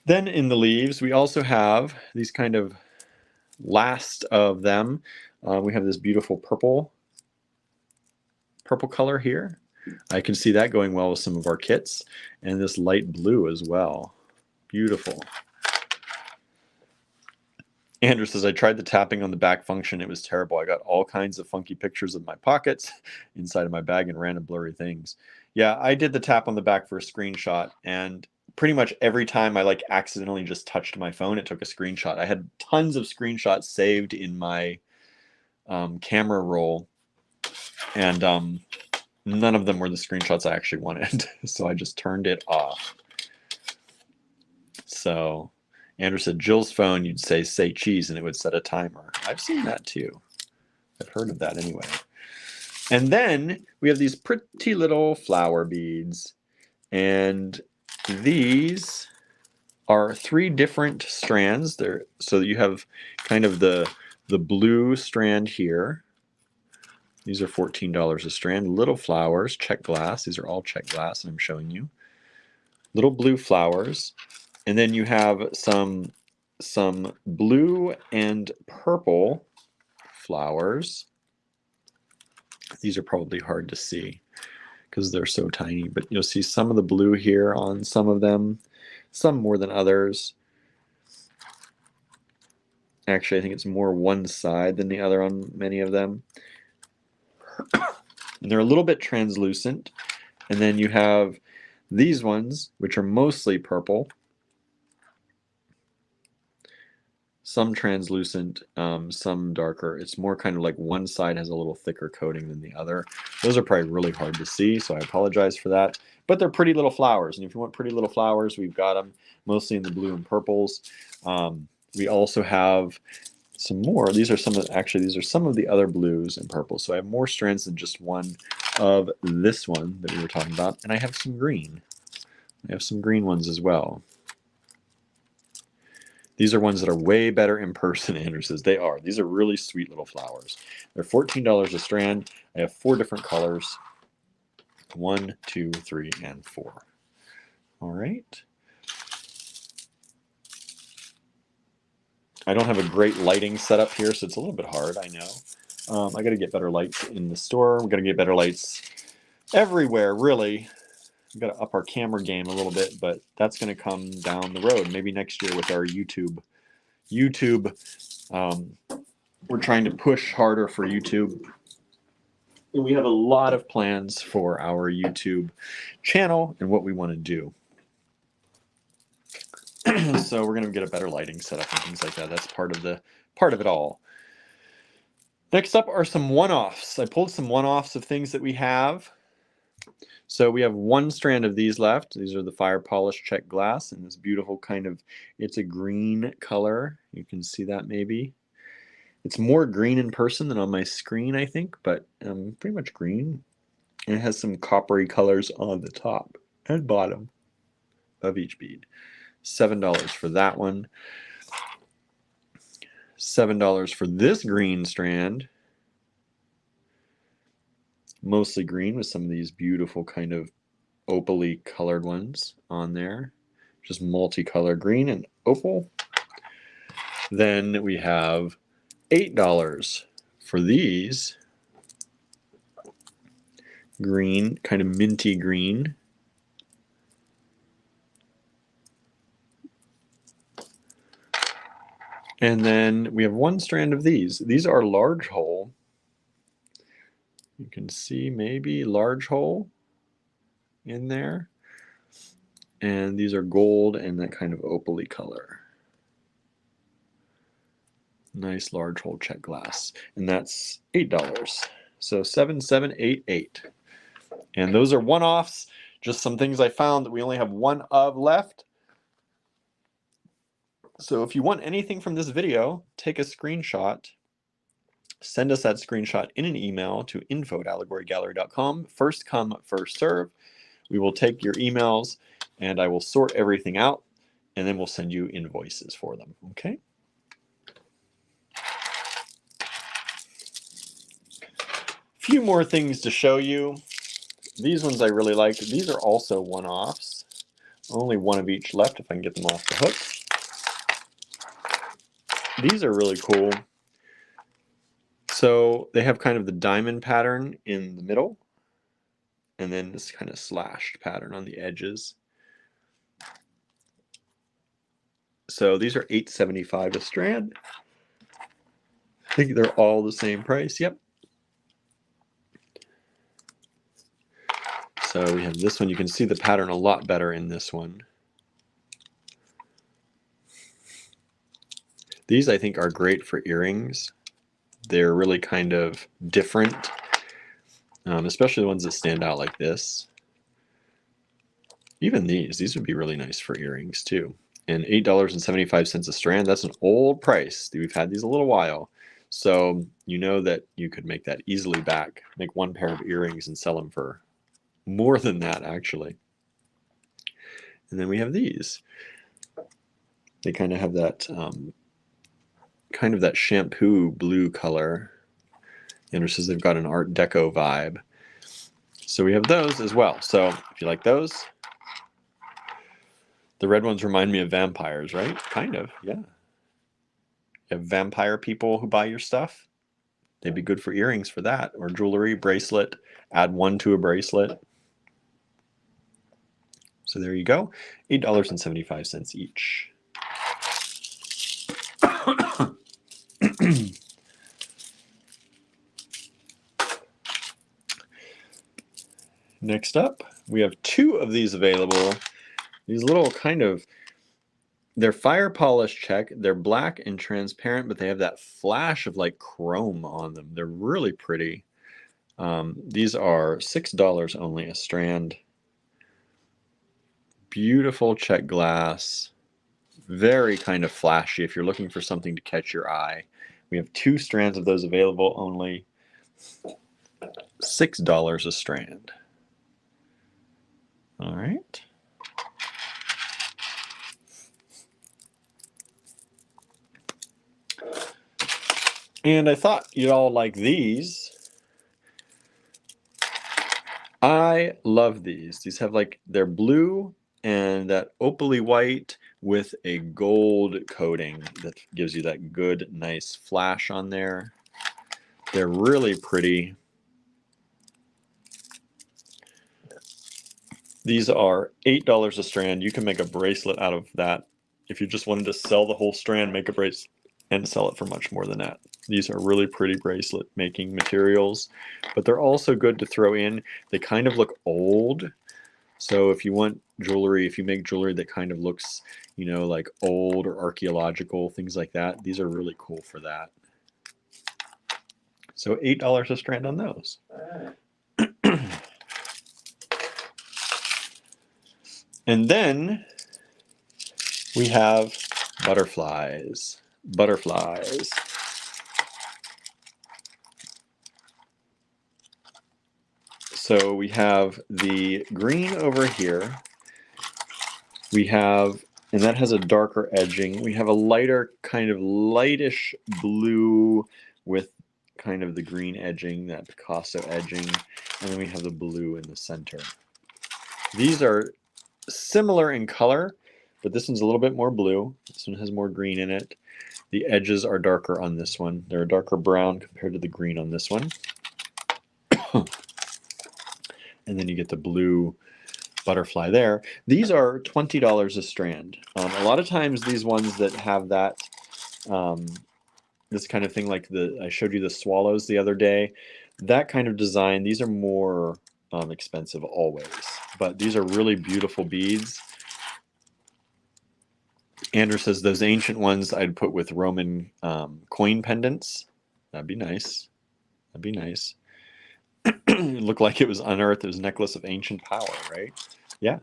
Then in the leaves, we also have these kind of last of them. We have this beautiful purple color here. I can see that going well with some of our kits, and this light blue as well. Beautiful. Andrew says, I tried the tapping on the back function. It was terrible. I got all kinds of funky pictures of my pockets, inside of my bag, and random blurry things. Yeah, I did the tap on the back for a screenshot, and pretty much every time I like accidentally just touched my phone, it took a screenshot. I had tons of screenshots saved in my camera roll, and none of them were the screenshots I actually wanted. So I just turned it off. So Andrew said, Jill's phone, you'd say cheese, and it would set a timer. I've seen that too. I've heard of that anyway. And then we have these pretty little flower beads. And these are 3 different strands. So you have kind of the blue strand here. These are $14 a strand. Little flowers, Czech glass. These are all Czech glass, and I'm showing you. Little blue flowers. And then you have some blue and purple flowers. These are probably hard to see because they're so tiny, but you'll see some of the blue here on some of them, some more than others. Actually, I think it's more one side than the other on many of them. And they're a little bit translucent. And then you have these ones, which are mostly purple. Some translucent, some darker. It's more kind of like one side has a little thicker coating than the other. Those are probably really hard to see, so I apologize for that. But they're pretty little flowers, and if you want pretty little flowers, we've got them mostly in the blue and purples. We also have some more. These are some of the other blues and purples. So I have more strands than just one of this one that we were talking about, and I have some green. I have some green ones as well. These are ones that are way better in person, Andrew says. They are. These are really sweet little flowers. They're $14 a strand. I have 4 different colors. 1, 2, 3, and 4. All right. I don't have a great lighting setup here, so it's a little bit hard, I know. I got to get better lights in the store. We got to get better lights everywhere, really. We've got to up our camera game a little bit, but that's going to come down the road, maybe next year with our YouTube. We're trying to push harder for YouTube. And we have a lot of plans for our YouTube channel and what we want to do. So we're going to get a better lighting setup and things like that. That's part of it all. Next up are some one-offs. I pulled some one-offs of things that we have. So we have one strand of these left. These are the fire polished Czech glass in this beautiful kind of, it's a green color. You can see that maybe. It's more green in person than on my screen, I think, but pretty much green. And it has some coppery colors on the top and bottom of each bead. $7 for that one. $7 for this green strand. Mostly green with some of these beautiful kind of opally colored ones on there. Just multicolored green and opal. Then we have $8 for these green, kind of minty green. And then we have one strand of these. These are large hole. You can see maybe large hole in there. And these are gold and that kind of opaly color. Nice large hole Czech glass. And that's $8. So 7, 7, 8, 8. And those are one-offs. Just some things I found that we only have one of left. So if you want anything from this video, take a screenshot. Send us that screenshot in an email to info@allegorygallery.com. First come, first serve. We will take your emails and I will sort everything out and then we'll send you invoices for them. Okay? Few more things to show you. These ones I really like. These are also one-offs. Only one of each left if I can get them off the hook. These are really cool. So they have kind of the diamond pattern in the middle and then this kind of slashed pattern on the edges. So these are $8.75 a strand. I think they're all the same price. Yep. So we have this one. You can see the pattern a lot better in this one. These I think are great for earrings. They're really kind of different, especially the ones that stand out like this. Even these would be really nice for earrings too. And $8.75 a strand, that's an old price. We've had these a little while. So you know that you could make that easily back, make one pair of earrings and sell them for more than that actually. And then we have these. They kind of have that shampoo blue color. You notice they've got an Art Deco vibe. So we have those as well. So if you like those, the red ones remind me of vampires, right? Kind of, yeah. You have vampire people who buy your stuff. They'd be good for earrings for that, or jewelry, bracelet. Add one to a bracelet. So there you go, $8.75 each. Next up, we have two of these available. These little kind of, they're fire polished Czech. They're black and transparent, but they have that flash of like chrome on them. They're really pretty. These are $6 only a strand. Beautiful Czech glass. Very kind of flashy if you're looking for something to catch your eye. We have two strands of those available, only $6 a strand. All right. And I thought you'd all like these. I love these. These have like, they're blue and that opaly white with a gold coating that gives you that good, nice flash on there. They're really pretty. These are $8 a strand. You can make a bracelet out of that. If you just wanted to sell the whole strand, make a bracelet and sell it for much more than that. These are really pretty bracelet making materials, but they're also good to throw in. They kind of look old. So if you want jewelry, if you make jewelry that kind of looks, you know, like old or archaeological, things like that, these are really cool for that. So $8 a strand on those. And then we have butterflies. Butterflies. So we have the green over here. We have, and that has a darker edging. We have a lighter, kind of lightish blue with kind of the green edging, that Picasso edging. And then we have the blue in the center. These are similar in color, but this one's a little bit more blue. This one has more green in it. The edges are darker on this one. They're a darker brown compared to the green on this one. And then you get the blue butterfly there. These are $20 a strand. A lot of times these ones that have that, this kind of thing, like I showed you the swallows the other day, that kind of design, these are more expensive always. But these are really beautiful beads. Andrew says those ancient ones I'd put with Roman coin pendants. That'd be nice. That'd be nice. It looked like it was unearthed. It was a necklace of ancient power, right? Yeah.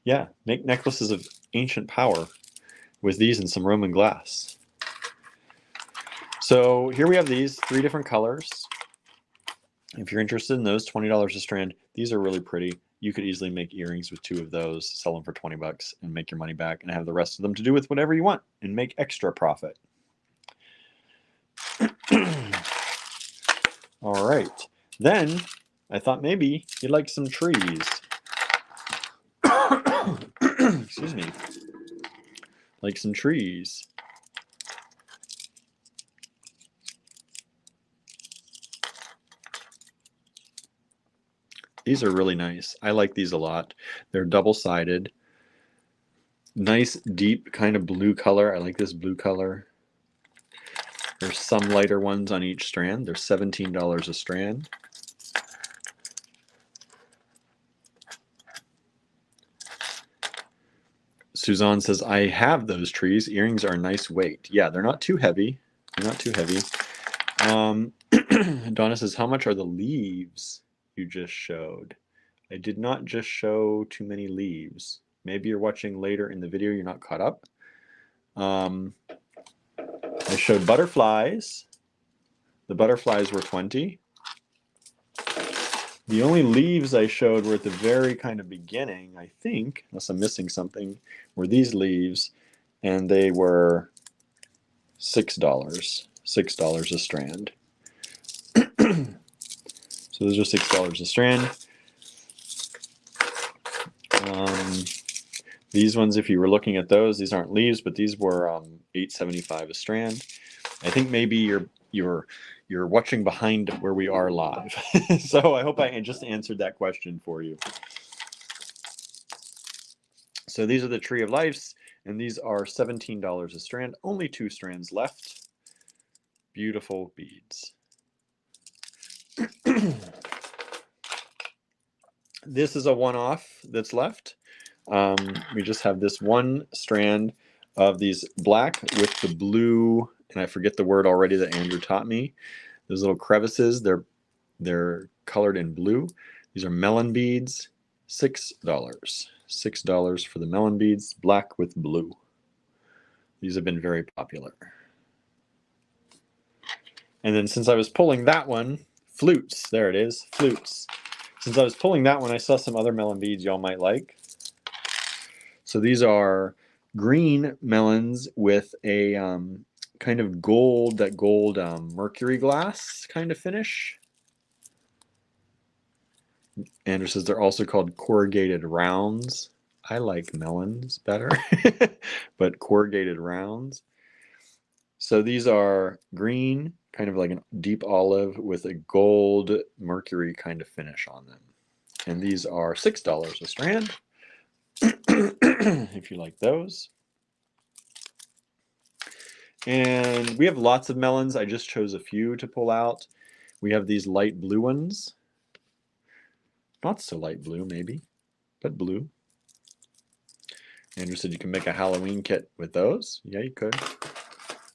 Yeah. Make necklaces of ancient power with these and some Roman glass. So here we have these 3 different colors. If you're interested in those, $20 a strand. These are really pretty. You could easily make earrings with 2 of those, sell them for 20 bucks and make your money back and have the rest of them to do with whatever you want and make extra profit. All right. Then I thought maybe you'd like some trees. Excuse me. Like some trees. These are really nice. I like these a lot. They're double-sided. Nice, deep kind of blue color. I like this blue color. There's some lighter ones on each strand. They're $17 a strand. Suzanne says, I have those trees. Earrings are a nice weight. Yeah, they're not too heavy. They're not too heavy. Donna says, how much are the leaves you just showed? I did not just show too many leaves. Maybe you're watching later in the video. You're not caught up. I showed butterflies. The butterflies were 20. The only leaves I showed were at the very kind of beginning, I think, unless I'm missing something, were these leaves, and they were $6. $6 a strand. So those are $6 a strand. These ones, if you were looking at those, these aren't leaves, but these were $8.75 a strand. I think maybe you're watching behind where we are live. So I hope I just answered that question for you. So these are the Tree of Lives, and these are $17 a strand. Only 2 strands left. Beautiful beads. This is a one-off that's left. We just have this one strand of these black with the blue, and I forget the word already that Andrew taught me. Those little crevices, they're colored in blue. These are melon beads, $6. $6 for the melon beads, black with blue. These have been very popular. And then since I was pulling that one, flutes, there it is, flutes. Since I was pulling that one, I saw some other melon beads y'all might like. So these are green melons with a kind of gold, that gold mercury glass kind of finish. Andrew says they're also called corrugated rounds. I like melons better, but corrugated rounds. So these are green, kind of like a deep olive with a gold mercury kind of finish on them. And these are $6 a strand, if you like those. And we have lots of melons. I just chose a few to pull out. We have these light blue ones. Not so light blue, maybe, but blue. Andrew said you can make a Halloween kit with those. Yeah, you could.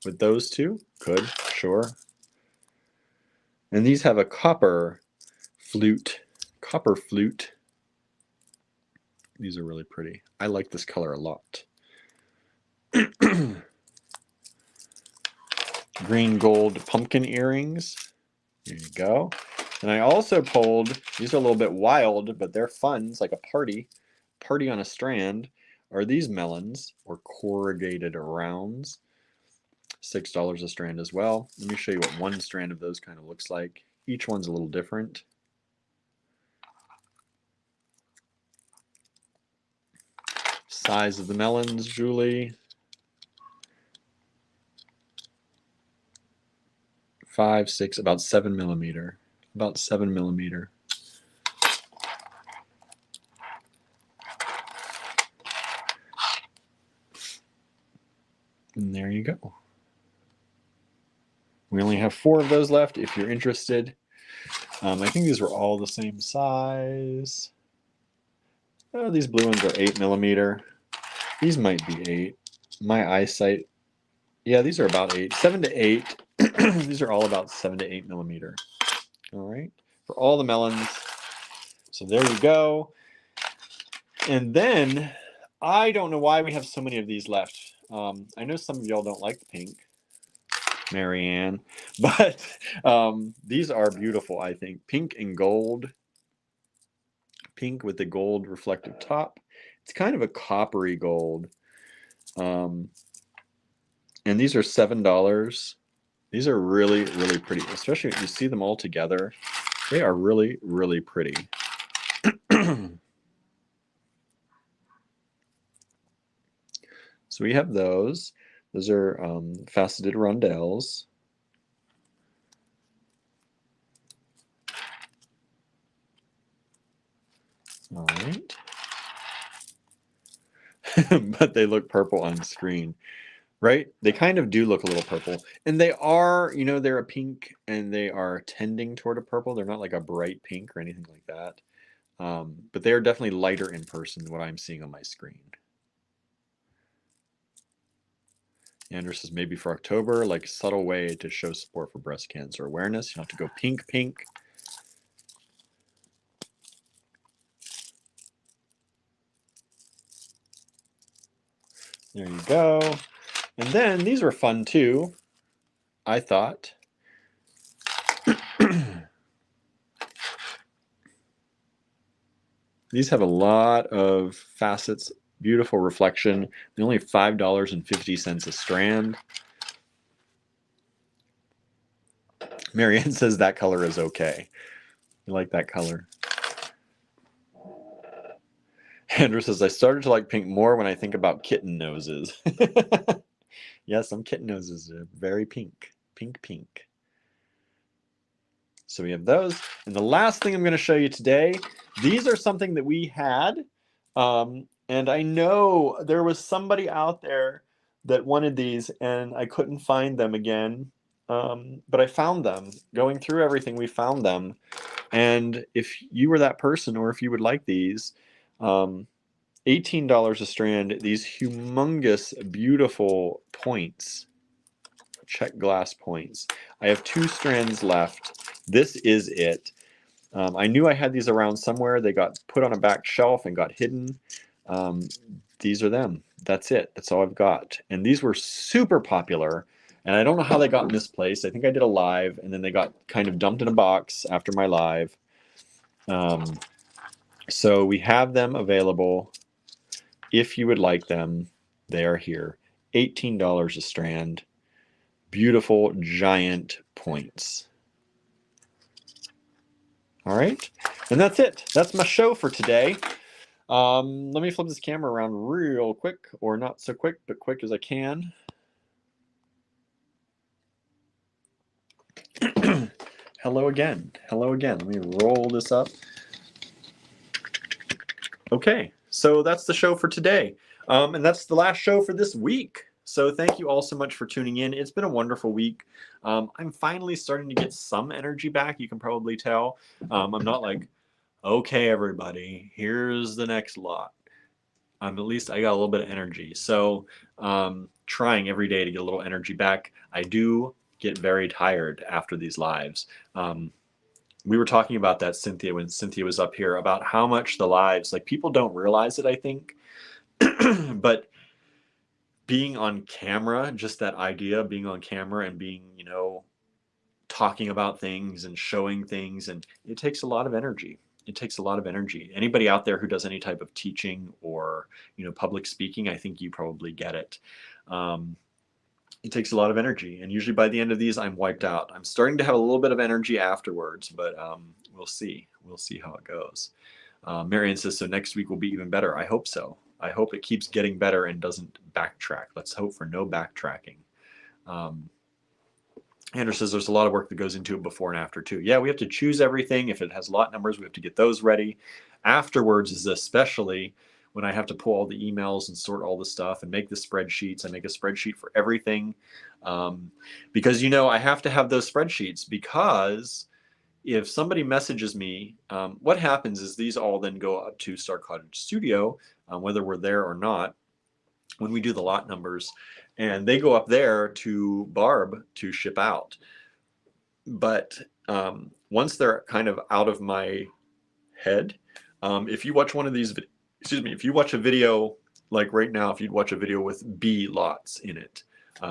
With those two? Could, sure. And these have a copper flute. Copper flute. These are really pretty. I like this color a lot. Green gold pumpkin earrings. There you go. And I also pulled, these are a little bit wild, but they're fun. It's like a party. Party on a strand. Are these melons or corrugated rounds? $6 a strand as well. Let me show you what one strand of those kind of looks like. Each one's a little different. Size of the melons, Julie. 5, 6, about 7 millimeter. About 7 millimeter. And there you go. We only have 4 of those left if you're interested. I think these were all the same size. Oh, these blue ones are 8 millimeter. These might be 8. My eyesight. Yeah, these are about 8. 7 to 8. These are all about 7 to 8 millimeter. All right. For all the melons. So there you go. And then, I don't know why we have so many of these left. I know some of y'all don't like the pink. Marianne. But these are beautiful, I think. Pink and gold. Pink with the gold reflective top. It's kind of a coppery gold. And these are $7. These are really, really pretty. Especially when you see them all together. They are really, really pretty. So we have those. Those are faceted rondelles. All right. But they look purple on screen, right? They kind of do look a little purple. And they are, you know, they're a pink and they are tending toward a purple. They're not like a bright pink or anything like that. But they are definitely lighter in person than what I'm seeing on my screen. Andrew says maybe for October, like a subtle way to show support for breast cancer awareness. You don't have to go pink, pink. There you go. And then these were fun too, I thought. These have a lot of facets, beautiful reflection. They're only $5.50 a strand. Marianne says that color is okay. You like that color. Andrew says, I started to like pink more when I think about kitten noses. Yeah, some kitten noses are very pink. Pink, pink. So we have those. And the last thing I'm going to show you today, these are something that we had. And I know there was somebody out there that wanted these and I couldn't find them again. But I found them. Going through everything, we found them. And if you were that person or if you would like these, $18 a strand, these humongous, beautiful points. Czech glass points. I have 2 strands left. This is it. I knew I had these around somewhere. They got put on a back shelf and got hidden. These are them. That's it. That's all I've got. And these were super popular. And I don't know how they got misplaced. I think I did a live and then they got kind of dumped in a box after my live. So we have them available. If you would like them, they are here. $18 a strand. Beautiful giant points. All right, and that's it. That's my show for today. Let me flip this camera around real quick, or not so quick, but quick as I can. Hello again. Hello again. Let me roll this up. Okay, so that's the show for today. And that's the last show for this week. So thank you all so much for tuning in. It's been a wonderful week. I'm finally starting to get some energy back. You can probably tell. I'm not like, okay, everybody, here's the next lot. At least I got a little bit of energy. So trying every day to get a little energy back. I do get very tired after these lives. We were talking about that, Cynthia, when Cynthia was up here, about how much the lives, like, people don't realize it, I think. But being on camera, just that idea of being on camera and being, talking about things and showing things, and it takes a lot of energy. It takes a lot of energy. Anybody out there who does any type of teaching or, public speaking, I think you probably get it. It takes a lot of energy, and usually by the end of these, I'm wiped out. I'm starting to have a little bit of energy afterwards, but we'll see. We'll see how it goes. Marianne says, so next week will be even better. I hope so. I hope it keeps getting better and doesn't backtrack. Let's hope for no backtracking. Andrew says there's a lot of work that goes into it before and after too. Yeah, we have to choose everything. If it has lot numbers, we have to get those ready. Afterwards is especially when I have to pull all the emails and sort all the stuff and make the spreadsheets. I make a spreadsheet for everything because, I have to have those spreadsheets, because if somebody messages me, what happens is these all then go up to Star Cottage Studio, whether we're there or not, when we do the lot numbers, and they go up there to Barb to ship out. But once they're kind of out of my head, if you watch one of these, if you watch a video like right now, if you'd watch a video with B lots in it,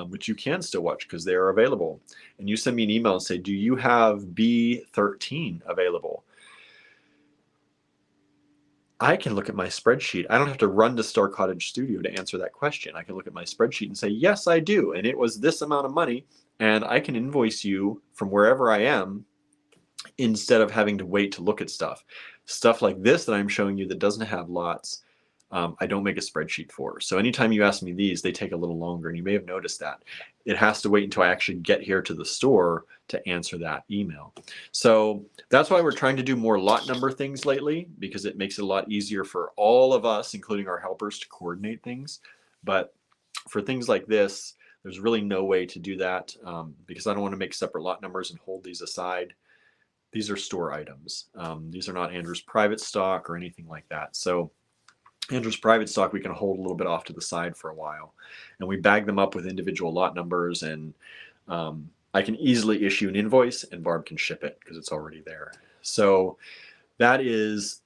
which you can still watch because they are available, and you send me an email and say, do you have B13 available? I can look at my spreadsheet. I don't have to run to Star Cottage Studio to answer that question. I can look at my spreadsheet and say, yes, I do. And it was this amount of money, and I can invoice you from wherever I am instead of having to wait to look at stuff. Stuff like this that I'm showing you that doesn't have lots, I don't make a spreadsheet for. So anytime you ask me these, they take a little longer, and you may have noticed that. It has to wait until I actually get here to the store to answer that email. So that's why we're trying to do more lot number things lately, because it makes it a lot easier for all of us, including our helpers, to coordinate things. But for things like this, there's really no way to do that because I don't want to make separate lot numbers and hold these aside. These are store items. These are not Andrew's private stock or anything like that. So Andrew's private stock we can hold a little bit off to the side for a while, and we bag them up with individual lot numbers, and I can easily issue an invoice and Barb can ship it because it's already there. So that is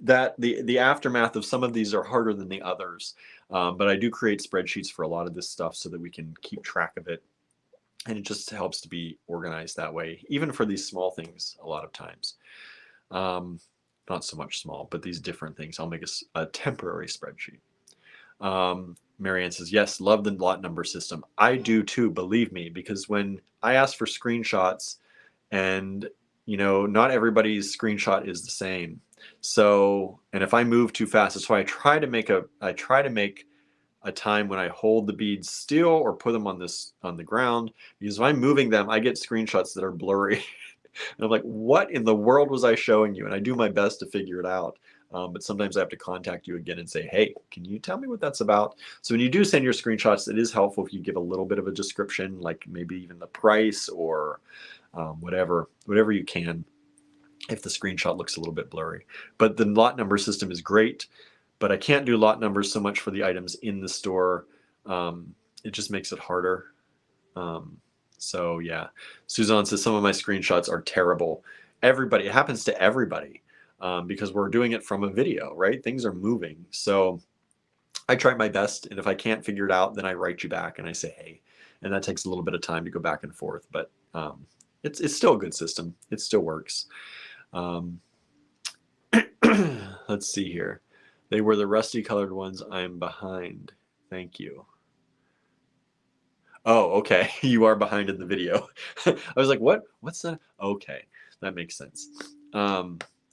that the aftermath of some of these are harder than the others, but I do create spreadsheets for a lot of this stuff so that we can keep track of it, and it just helps to be organized that way, even for these small things a lot of times. Not so much small, but these different things. I'll make a temporary spreadsheet. Marianne says, yes, love the lot number system. I do too, believe me, because when I ask for screenshots, and not everybody's screenshot is the same. So, and if I move too fast, that's why I try to make a time when I hold the beads still or put them on the ground, because if I'm moving them, I get screenshots that are blurry. And I'm like, what in the world was I showing you? And I do my best to figure it out. But sometimes I have to contact you again and say, hey, can you tell me what that's about? So when you do send your screenshots, it is helpful if you give a little bit of a description, like maybe even the price or whatever you can, if the screenshot looks a little bit blurry. But the lot number system is great, but I can't do lot numbers so much for the items in the store. It just makes it harder. So yeah, Suzanne says some of my screenshots are terrible. It happens to everybody because we're doing it from a video, right? Things are moving. So I try my best, and if I can't figure it out, then I write you back and I say, hey, and that takes a little bit of time to go back and forth, but it's still a good system. It still works. Let's see here. They were the rusty colored ones. I'm behind. Thank you. Oh, okay. You are behind in the video. I was like, what's that? Okay, that makes sense.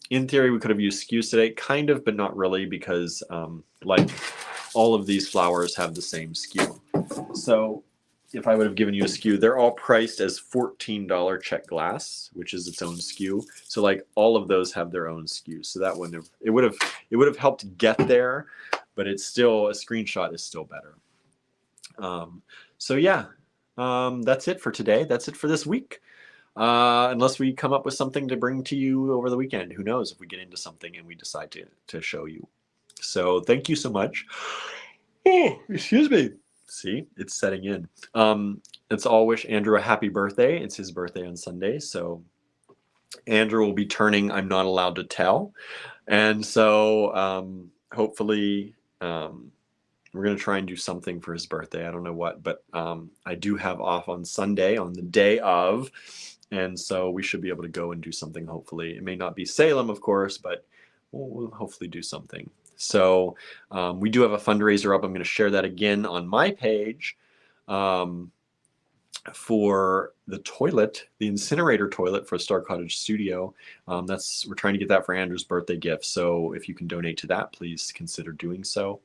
in theory, we could have used skews today, kind of, but not really, because like all of these flowers have the same skew. So if I would have given you a skew, they're all priced as $14 Czech glass, which is its own skew. So like all of those have their own skew. So that wouldn't have, it would have helped get there, but it's still, a screenshot is still better. So yeah, that's it for today. That's it for this week. Unless we come up with something to bring to you over the weekend. Who knows if we get into something and we decide to show you. So thank you so much. Oh, excuse me. See, it's setting in. Let's all wish Andrew a happy birthday. It's his birthday on Sunday. So Andrew will be turning, I'm not allowed to tell. And so hopefully we're going to try and do something for his birthday. I don't know what, but I do have off on Sunday on the day of. And so we should be able to go and do something, hopefully. It may not be Salem, of course, but we'll hopefully do something. So we do have a fundraiser up. I'm going to share that again on my page for the toilet, the incinerator toilet for Star Cottage Studio. We're trying to get that for Andrew's birthday gift. So if you can donate to that, please consider doing so.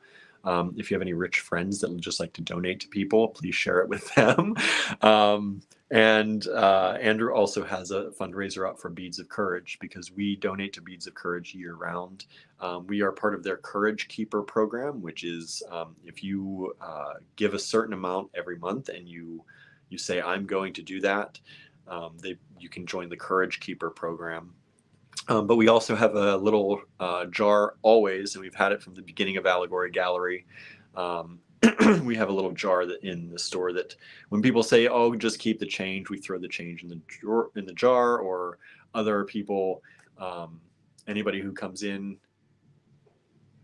If you have any rich friends that would just like to donate to people, please share it with them. Andrew also has a fundraiser up for Beads of Courage, because we donate to Beads of Courage year round. We are part of their Courage Keeper program, which is if you give a certain amount every month and you say, I'm going to do that, you can join the Courage Keeper program. But we also have a little jar always, and we've had it from the beginning of Allegory Gallery. We have a little jar in the store that when people say, oh, just keep the change, we throw the change in the jar, or other people, anybody who comes in.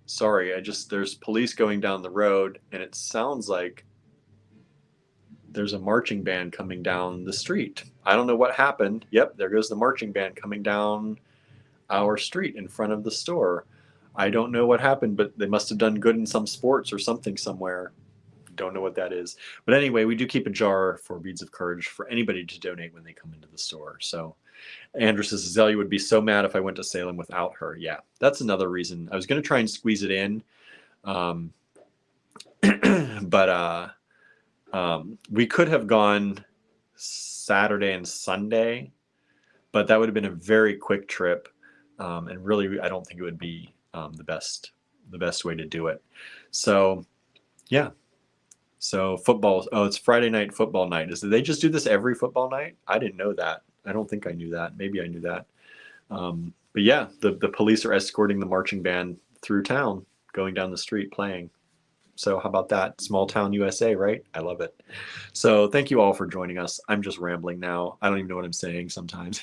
Sorry, there's police going down the road, and it sounds like there's a marching band coming down the street. I don't know what happened. Yep, there goes the marching band coming down our street in front of the store. I don't know what happened, but they must have done good in some sports or something somewhere. Don't know what that is. But anyway, we do keep a jar for Beads of Courage for anybody to donate when they come into the store. So Andrew says, Zelia would be so mad if I went to Salem without her. Yeah, that's another reason. I was going to try and squeeze it in. But we could have gone Saturday and Sunday, but that would have been a very quick trip. And really, I don't think it would be the best way to do it. So, yeah. So football. Oh, it's Friday night football night. Do they just do this every football night? I didn't know that. I don't think I knew that. Maybe I knew that. But yeah, the police are escorting the marching band through town, going down the street playing. So how about that? Small town USA, right? I love it. So thank you all for joining us. I'm just rambling now. I don't even know what I'm saying sometimes.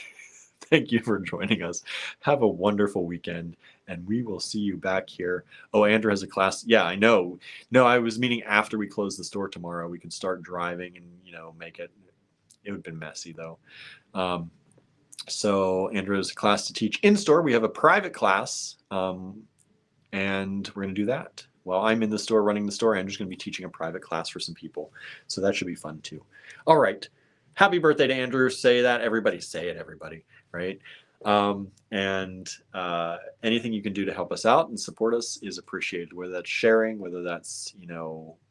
Thank you for joining us. Have a wonderful weekend, and we will see you back here. Oh, Andrew has a class. Yeah, I know. No, I was meaning after we close the store tomorrow, we could start driving and, make it. It would have been messy, though. So Andrew has a class to teach in store. We have a private class, and we're going to do that. While I'm in the store running the store, Andrew's going to be teaching a private class for some people. So that should be fun, too. All right. Happy birthday to Andrew. Say that. Everybody say it, everybody. Right? Anything you can do to help us out and support us is appreciated, whether that's sharing, whether that's,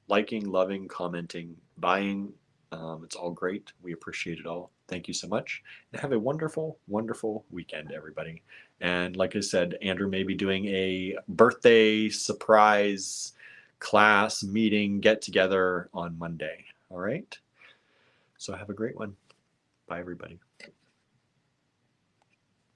liking, loving, commenting, buying. It's all great. We appreciate it all. Thank you so much. And have a wonderful, wonderful weekend, everybody. And like I said, Andrew may be doing a birthday surprise class meeting get together on Monday. All right. So have a great one. Bye, everybody.